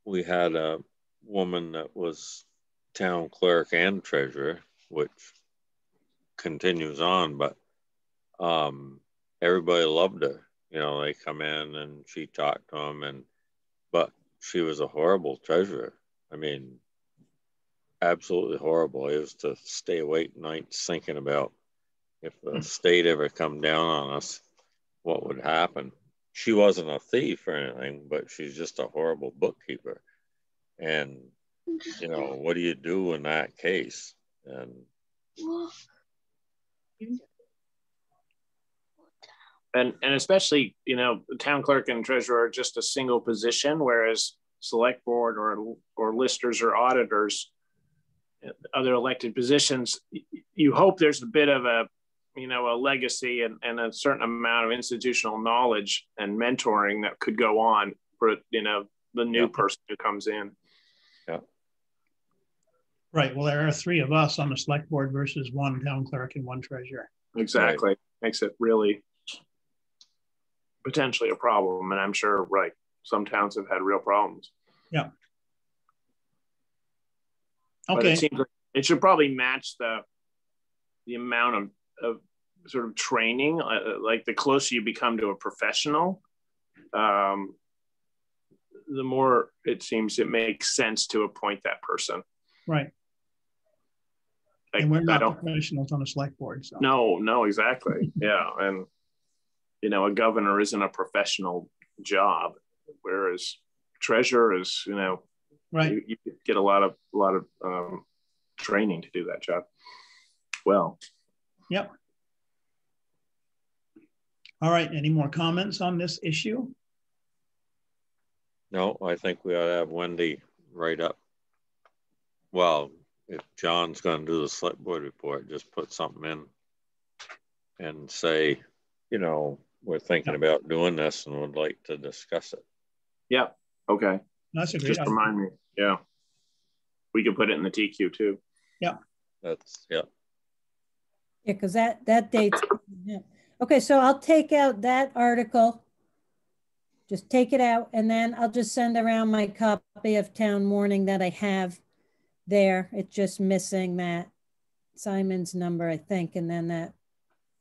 we had a woman that was town clerk and treasurer, which continues on, but everybody loved her. You know, they come in and she talked to them, but she was a horrible treasurer. I mean, absolutely horrible. I used to stay awake nights thinking about if the state ever come down on us, what would happen. She wasn't a thief or anything, but she's just a horrible bookkeeper. And, you know, what do you do in that case? And especially, you know, the town clerk and treasurer are just a single position, whereas select board or listers or auditors, other elected positions, you hope there's a bit of a, you know, a legacy and a certain amount of institutional knowledge and mentoring that could go on for, you know, the new person who comes in. Yeah. Right. Well, there are three of us on the select board versus one town clerk and one treasurer. Exactly. Right. Makes it really potentially a problem. And I'm sure, right, some towns have had real problems. Yeah. Okay. But it seems like it should probably match the amount of sort of training, like the closer you become to a professional, the more it seems it makes sense to appoint that person. Right. And we're not professionals on the select board. So. No, exactly. Yeah. And, you know, a governor isn't a professional job, whereas treasurer is, you know, right. You get a lot of training to do that job well. Yep. All right. Any more comments on this issue? No, I think we ought to have Wendy write up. Well, if John's going to do the select board report, just put something in and say, you know, we're thinking about doing this and would like to discuss it. Yeah. Okay. That's a great Just remind me. Yeah. We could put it in the TQ too. Yeah. That's, yeah. Yeah, because that date's, yeah. Okay, so I'll take out that article. Just take it out, and then I'll just send around my copy of Town Warning that I have there. It's just missing that Simon's number, I think, and then that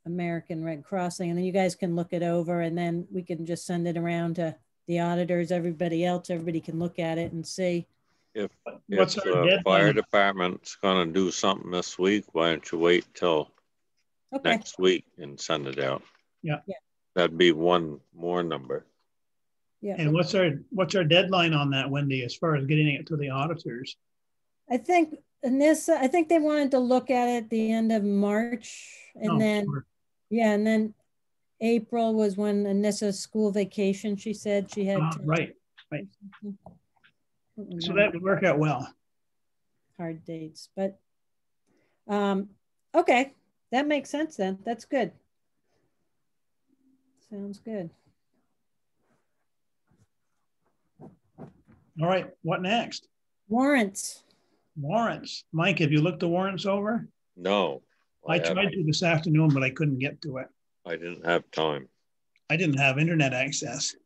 American Red Crossing, and then you guys can look it over, and then we can just send it around to the auditors, everybody else. Everybody can look at it and see. If the fire department's going to do something this week, why don't you wait till next week and send it out? Yeah. That'd be one more number. Yeah. And what's our deadline on that, Wendy, as far as getting it to the auditors? I think I think they wanted to look at it at the end of March, and and then April was when Anissa's school vacation. She said she had to. Right. So that would work out well. Hard dates, but okay, that makes sense then. That's good. Sounds good. All right, what next? Warrants. Warrants. Mike, have you looked the warrants over? No. I tried to this afternoon, but I couldn't get to it. I didn't have time. I didn't have internet access.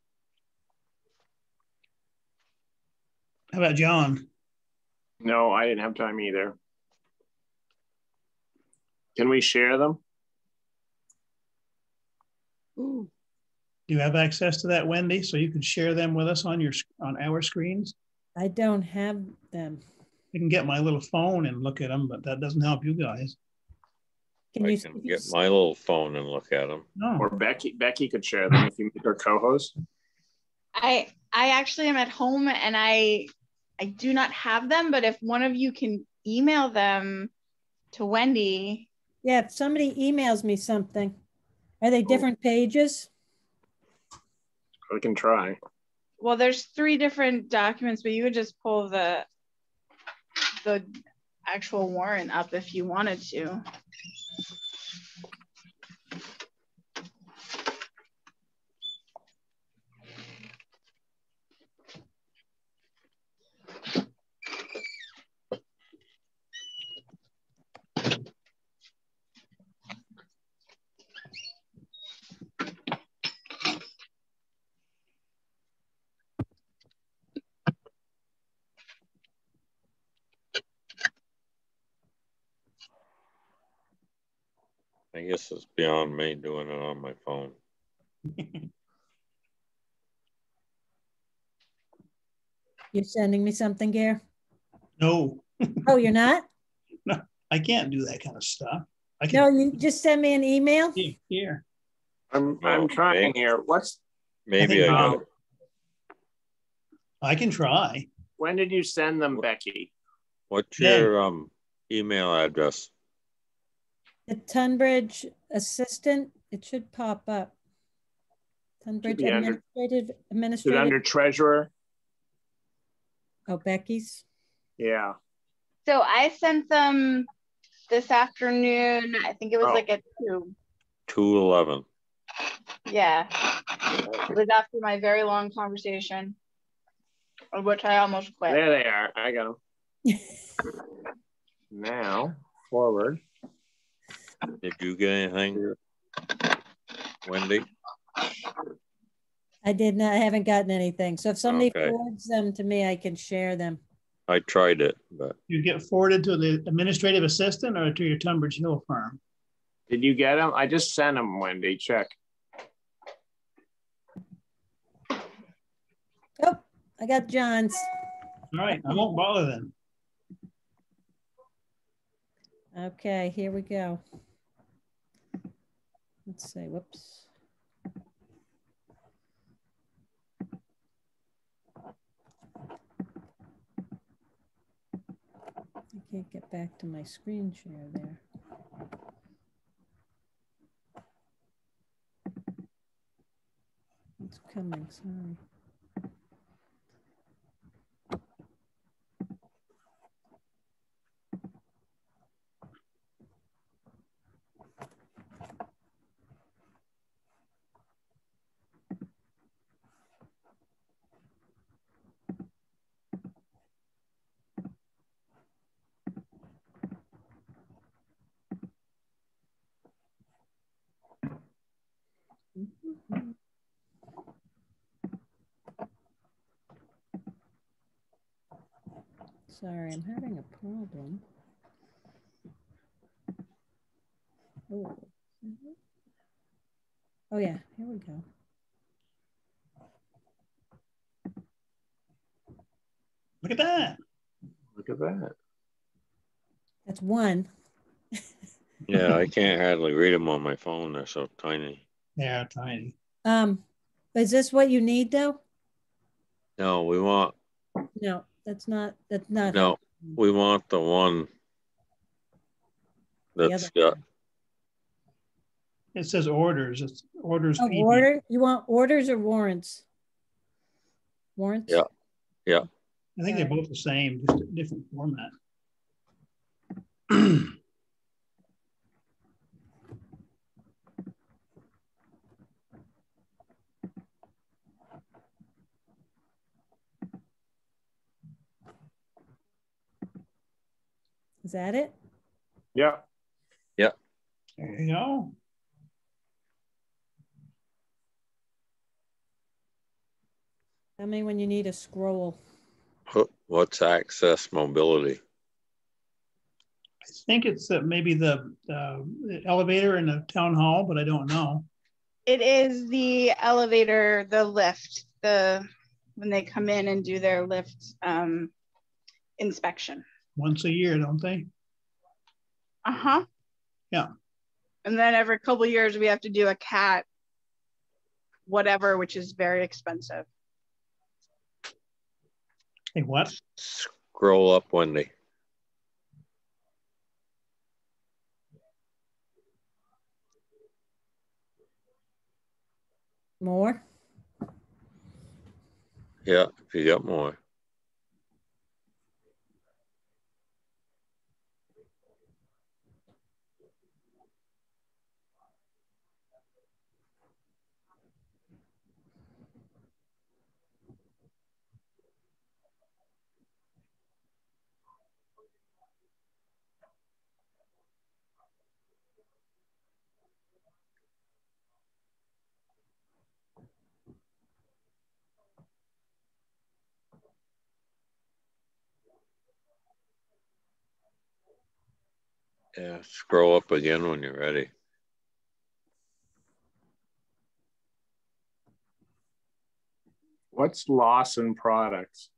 How about John? No, I didn't have time either. Can we share them? Do you have access to that, Wendy? So you can share them with us on our screens? I don't have them. I can get my little phone and look at them, but that doesn't help you guys. Can I can get my little phone and look at them. No. Or Becky could share them if you make her co-host. I actually am at home and I do not have them, but if one of you can email them to Wendy. Yeah, if somebody emails me something, are they different pages? We can try. Well, there's 3 different documents, but you would just pull the actual warrant up if you wanted to. I guess it's beyond me doing it on my phone. You're sending me something, Gare? No. Oh, you're not? No, I can't do that kind of stuff. No, you just send me an email? Here. I'm trying here. Maybe I can try. When did you send them, Becky? What's your email address? The Tunbridge assistant, it should pop up. Tunbridge administrative. Under treasurer? Oh, Becky's? Yeah. So I sent them this afternoon. I think it was like at 2. 2:11. Yeah. It was after my very long conversation, of which I almost quit. There they are. I got them. Now, forward. Did you get anything, Wendy? I did not. I haven't gotten anything. So if somebody forwards them to me, I can share them. I tried it, but you get forwarded to the administrative assistant or to your Tunbridge Hill firm? Did you get them? I just sent them, Wendy. Check. Oh, I got John's. All right, I won't bother them. Okay, here we go. Let's see, whoops. I can't get back to my screen share there. It's coming, sorry. Sorry, I'm having a problem. Oh yeah, here we go. Look at that. Look at that. That's one. yeah, I can't hardly read them on my phone. They're so tiny. Yeah, tiny. Is this what you need though? No, we want. No, that's not. No, helpful. we want the one that's got. It says orders. It's orders. Oh, order? You want orders or warrants? Warrants? Yeah. Yeah. I think they're both the same, just a different format. Is that it? Yeah. Yeah. There you go. Tell me when you need a scroll. What's access mobility? I think it's maybe the elevator in the town hall, but I don't know. It is the elevator, the lift, when they come in and do their lift inspection. Once a year, don't they? Uh-huh. Yeah. And then every couple of years we have to do a CAT whatever, which is very expensive. Hey, what? Scroll up, Wendy. More? Yeah, if you got more. Yeah, scroll up again when you're ready. What's Lawson Products?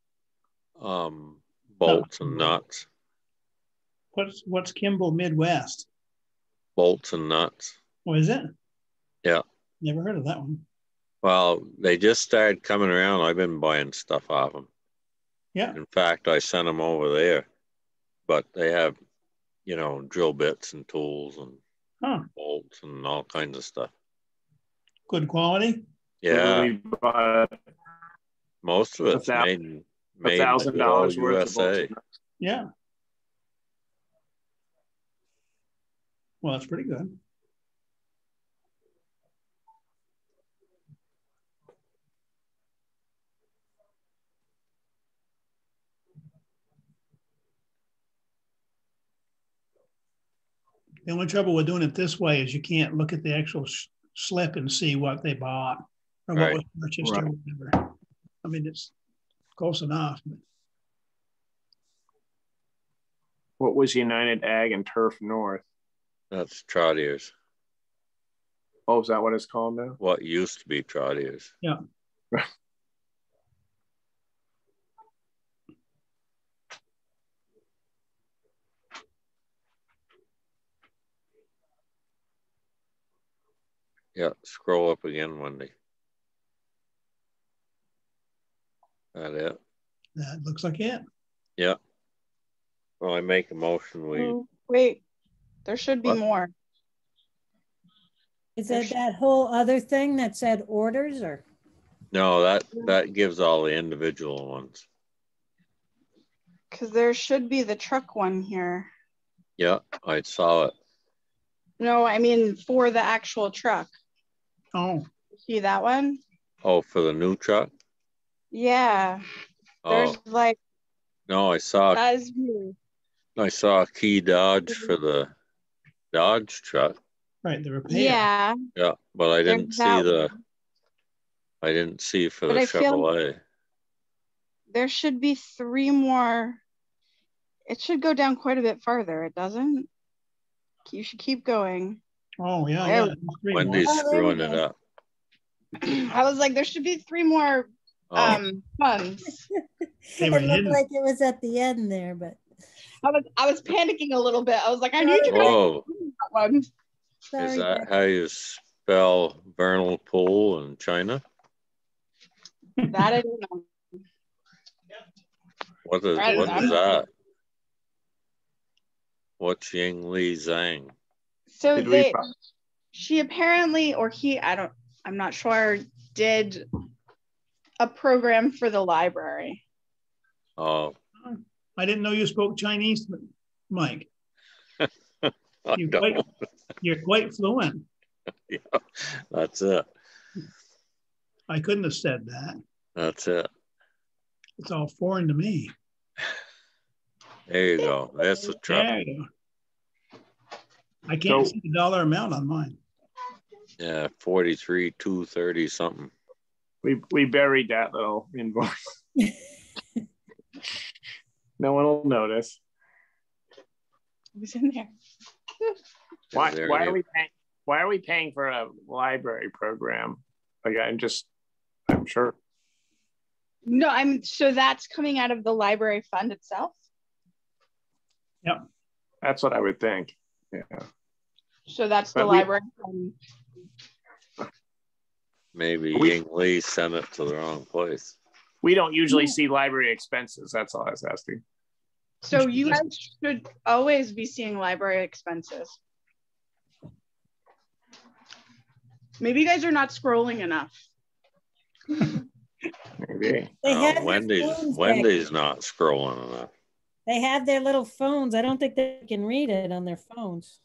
Bolts and nuts. What's Kimball Midwest? Bolts and nuts. Oh, is it? Yeah. Never heard of that one. Well, they just started coming around. I've been buying stuff off them. Yeah. In fact, I sent them over there, but they have, you know, drill bits and tools and bolts and all kinds of stuff. Good quality? Yeah. We bought most of it's made $1,000 worth USA. of bolts. Yeah. Well, that's pretty good. The only trouble with doing it this way is you can't look at the actual slip and see what they bought or what was purchased or whatever. I mean, it's close enough. But... What was United Ag and Turf North? That's Trottier's. Oh, is that what it's called now? What used to be Trottier's. Yeah. Yeah, scroll up again, Wendy. That it? That looks like it. Yeah. Well, I make a motion. Wait, there should be more. Is it that whole other thing that said orders or? No, that gives all the individual ones. Because there should be the truck one here. Yeah, I saw it. No, I mean for the actual truck. Oh. See that one? Oh, for the new truck? Yeah. There's like. No, I saw. That is me. I saw a key Dodge for the Dodge truck. Right, the repair. Yeah. Yeah, but I didn't see the. I didn't see for the Chevrolet. There should be 3 more. It should go down quite a bit farther. It doesn't. You should keep going. Oh yeah. Wendy's screwing it up. I was like, there should be 3 more funds. It looked like it was at the end there, but I was panicking a little bit. I was like, I need to go that one. Sorry, is that how you spell vernal pool in China? That I don't know. What is that? What's Ying Li Zhang? So she apparently, or he, I'm not sure, did a program for the library. Oh. I didn't know you spoke Chinese, Mike. You're quite fluent. Yeah, that's it. I couldn't have said that. That's it. It's all foreign to me. There you go. That's the truck. There you go. I can't see the dollar amount on mine. Yeah, 43,230 something. We buried that little invoice. No one will notice. It was in there. Why are we paying for a library program? Like I'm sure. No, so that's coming out of the library fund itself. Yep. That's what I would think. Yeah. So that's the library fund. Maybe Ying Lee sent it to the wrong place. We don't usually see library expenses. That's all I was asking. So you guys should always be seeing library expenses. Maybe you guys are not scrolling enough. Maybe. Wendy's not scrolling enough. They have their little phones. I don't think they can read it on their phones.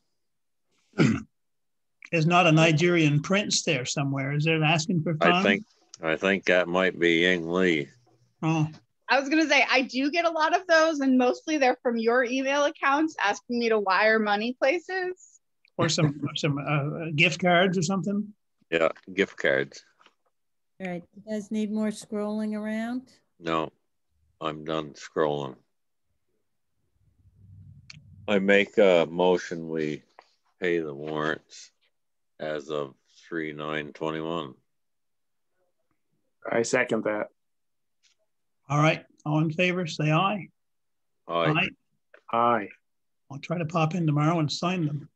There's not a Nigerian prince there somewhere. Is it asking for funds? I think that might be Ying Lee. Oh. I was gonna say, I do get a lot of those, and mostly they're from your email accounts asking me to wire money places. Or some gift cards or something. Yeah, gift cards. All right, you guys need more scrolling around? No, I'm done scrolling. I make a motion we pay the warrants as of 3/9/21. I second that. All right, all in favor, say aye. Aye. Aye. I'll try to pop in tomorrow and sign them.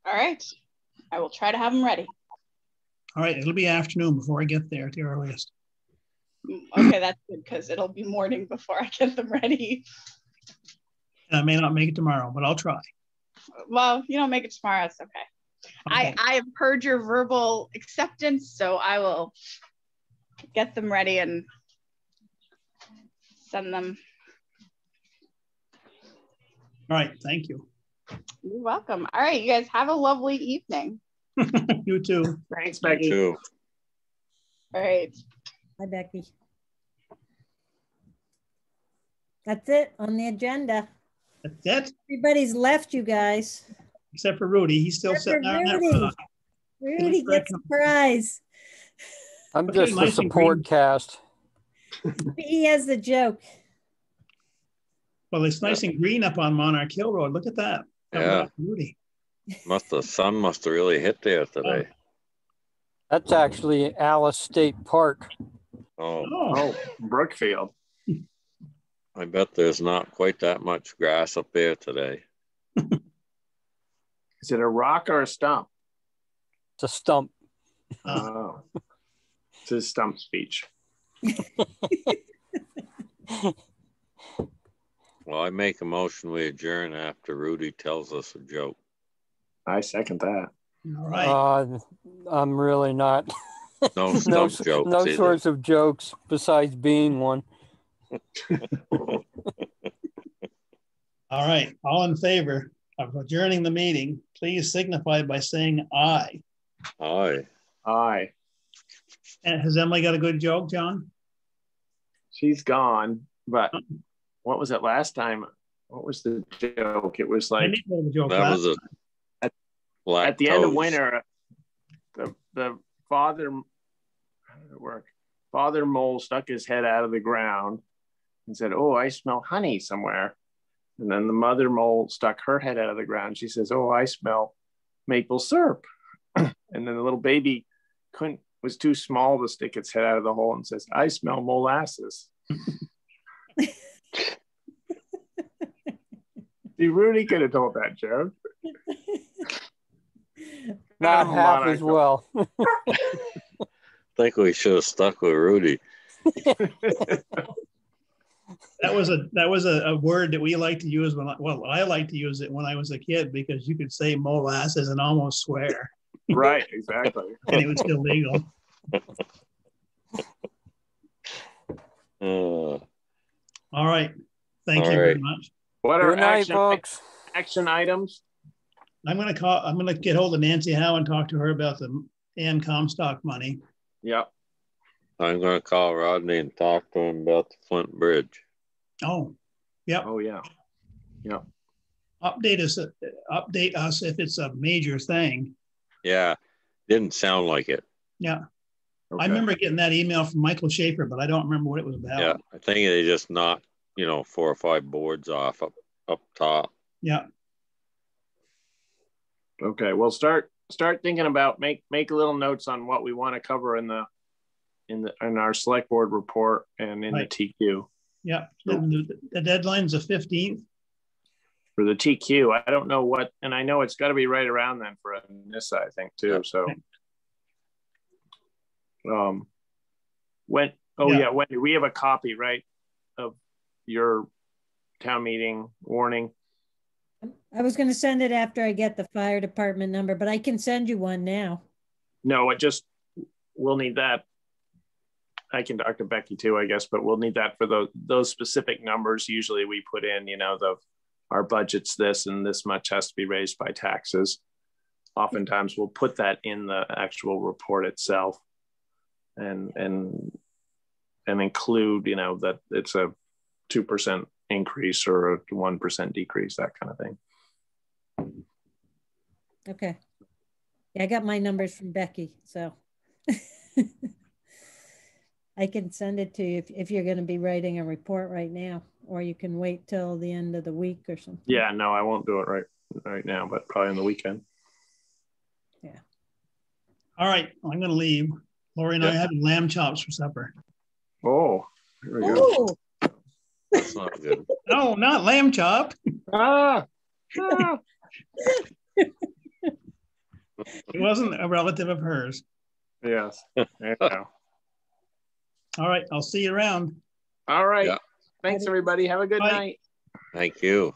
All right, I will try to have them ready. All right, it'll be afternoon before I get there at the earliest. Okay, that's good because it'll be morning before I get them ready. And I may not make it tomorrow, but I'll try. Well, you don't make it tomorrow, it's okay. I have heard your verbal acceptance, so I will get them ready and send them. All right, thank you. You're welcome. All right, you guys have a lovely evening. You too. Thanks, Becky. You too. All right. Hi, Becky. That's it on the agenda. That's it? Everybody's left, you guys. Except for Rudy. He's still sitting there on that rock. Rudy gets a prize. I'm just the support cast. He has the joke. Well, it's nice and green up on Monarch Hill Road. Look at that. Yeah. Rudy. The sun must have really hit there today. That's actually Alice State Park. Oh, Brookfield. I bet there's not quite that much grass up there today. Is it a rock or a stump? It's a stump. Oh, it's a stump speech. Well, I make a motion we adjourn after Rudy tells us a joke. I second that. All right. I'm really not. No stump jokes. No either. sorts of jokes besides being one. All right. All in favor of adjourning the meeting, please signify by saying aye. Aye. Aye. And has Emily got a good joke, John? She's gone, but what was it last time? What was the joke? It was like at the end of winter, the father, how did it work? Father mole stuck his head out of the ground and said, "Oh, I smell honey somewhere." And then the mother mole stuck her head out of the ground. She says, "Oh, I smell maple syrup." And then the little baby was too small to stick its head out of the hole and says, "I smell molasses." See, Rudy could have told that joke. Not half as well. I think we should have stuck with Rudy. That was a word that we like to use I like to use it when I was a kid because you could say molasses and almost swear. Right, exactly. And it was still legal. All right. Thank you very much. What are action items? I'm gonna get hold of Nancy Howe and talk to her about the Ann Comstock money. Yep. I'm going to call Rodney and talk to him about the Flint Bridge. Oh, yeah. Oh, yeah. Yeah. Update us if it's a major thing. Yeah. Didn't sound like it. Yeah. Okay. I remember getting that email from Michael Schaefer, but I don't remember what it was about. Yeah. I think they just you know, 4 or 5 boards off up top. Yeah. Okay, well, start thinking about make little notes on what we want to cover in our select board report and in Right. the TQ. Yeah, the deadline's the 15th. For the TQ, I don't know what, and I know it's got to be right around then for NISA, I think too. So, when do we have a copy, right, of your town meeting warning? I was going to send it after I get the fire department number, but I can send you one now. No, we'll need that. I can talk to Becky too, I guess, but we'll need that for those specific numbers. Usually we put in, you know, our budget's this and this much has to be raised by taxes. Oftentimes we'll put that in the actual report itself and include, you know, that it's a 2% increase or a 1% decrease, that kind of thing. Okay. Yeah, I got my numbers from Becky, so I can send it to you if you're going to be writing a report right now, or you can wait till the end of the week or something. Yeah, no, I won't do it right now, but probably on the weekend. Yeah. All right, I'm going to leave. Lori and I had lamb chops for supper. Oh, here we go. That's not good. No, not lamb chop. It wasn't a relative of hers. Yes. There you go. All right, I'll see you around. All right. Yeah. Thanks, everybody. Have a good night. Thank you.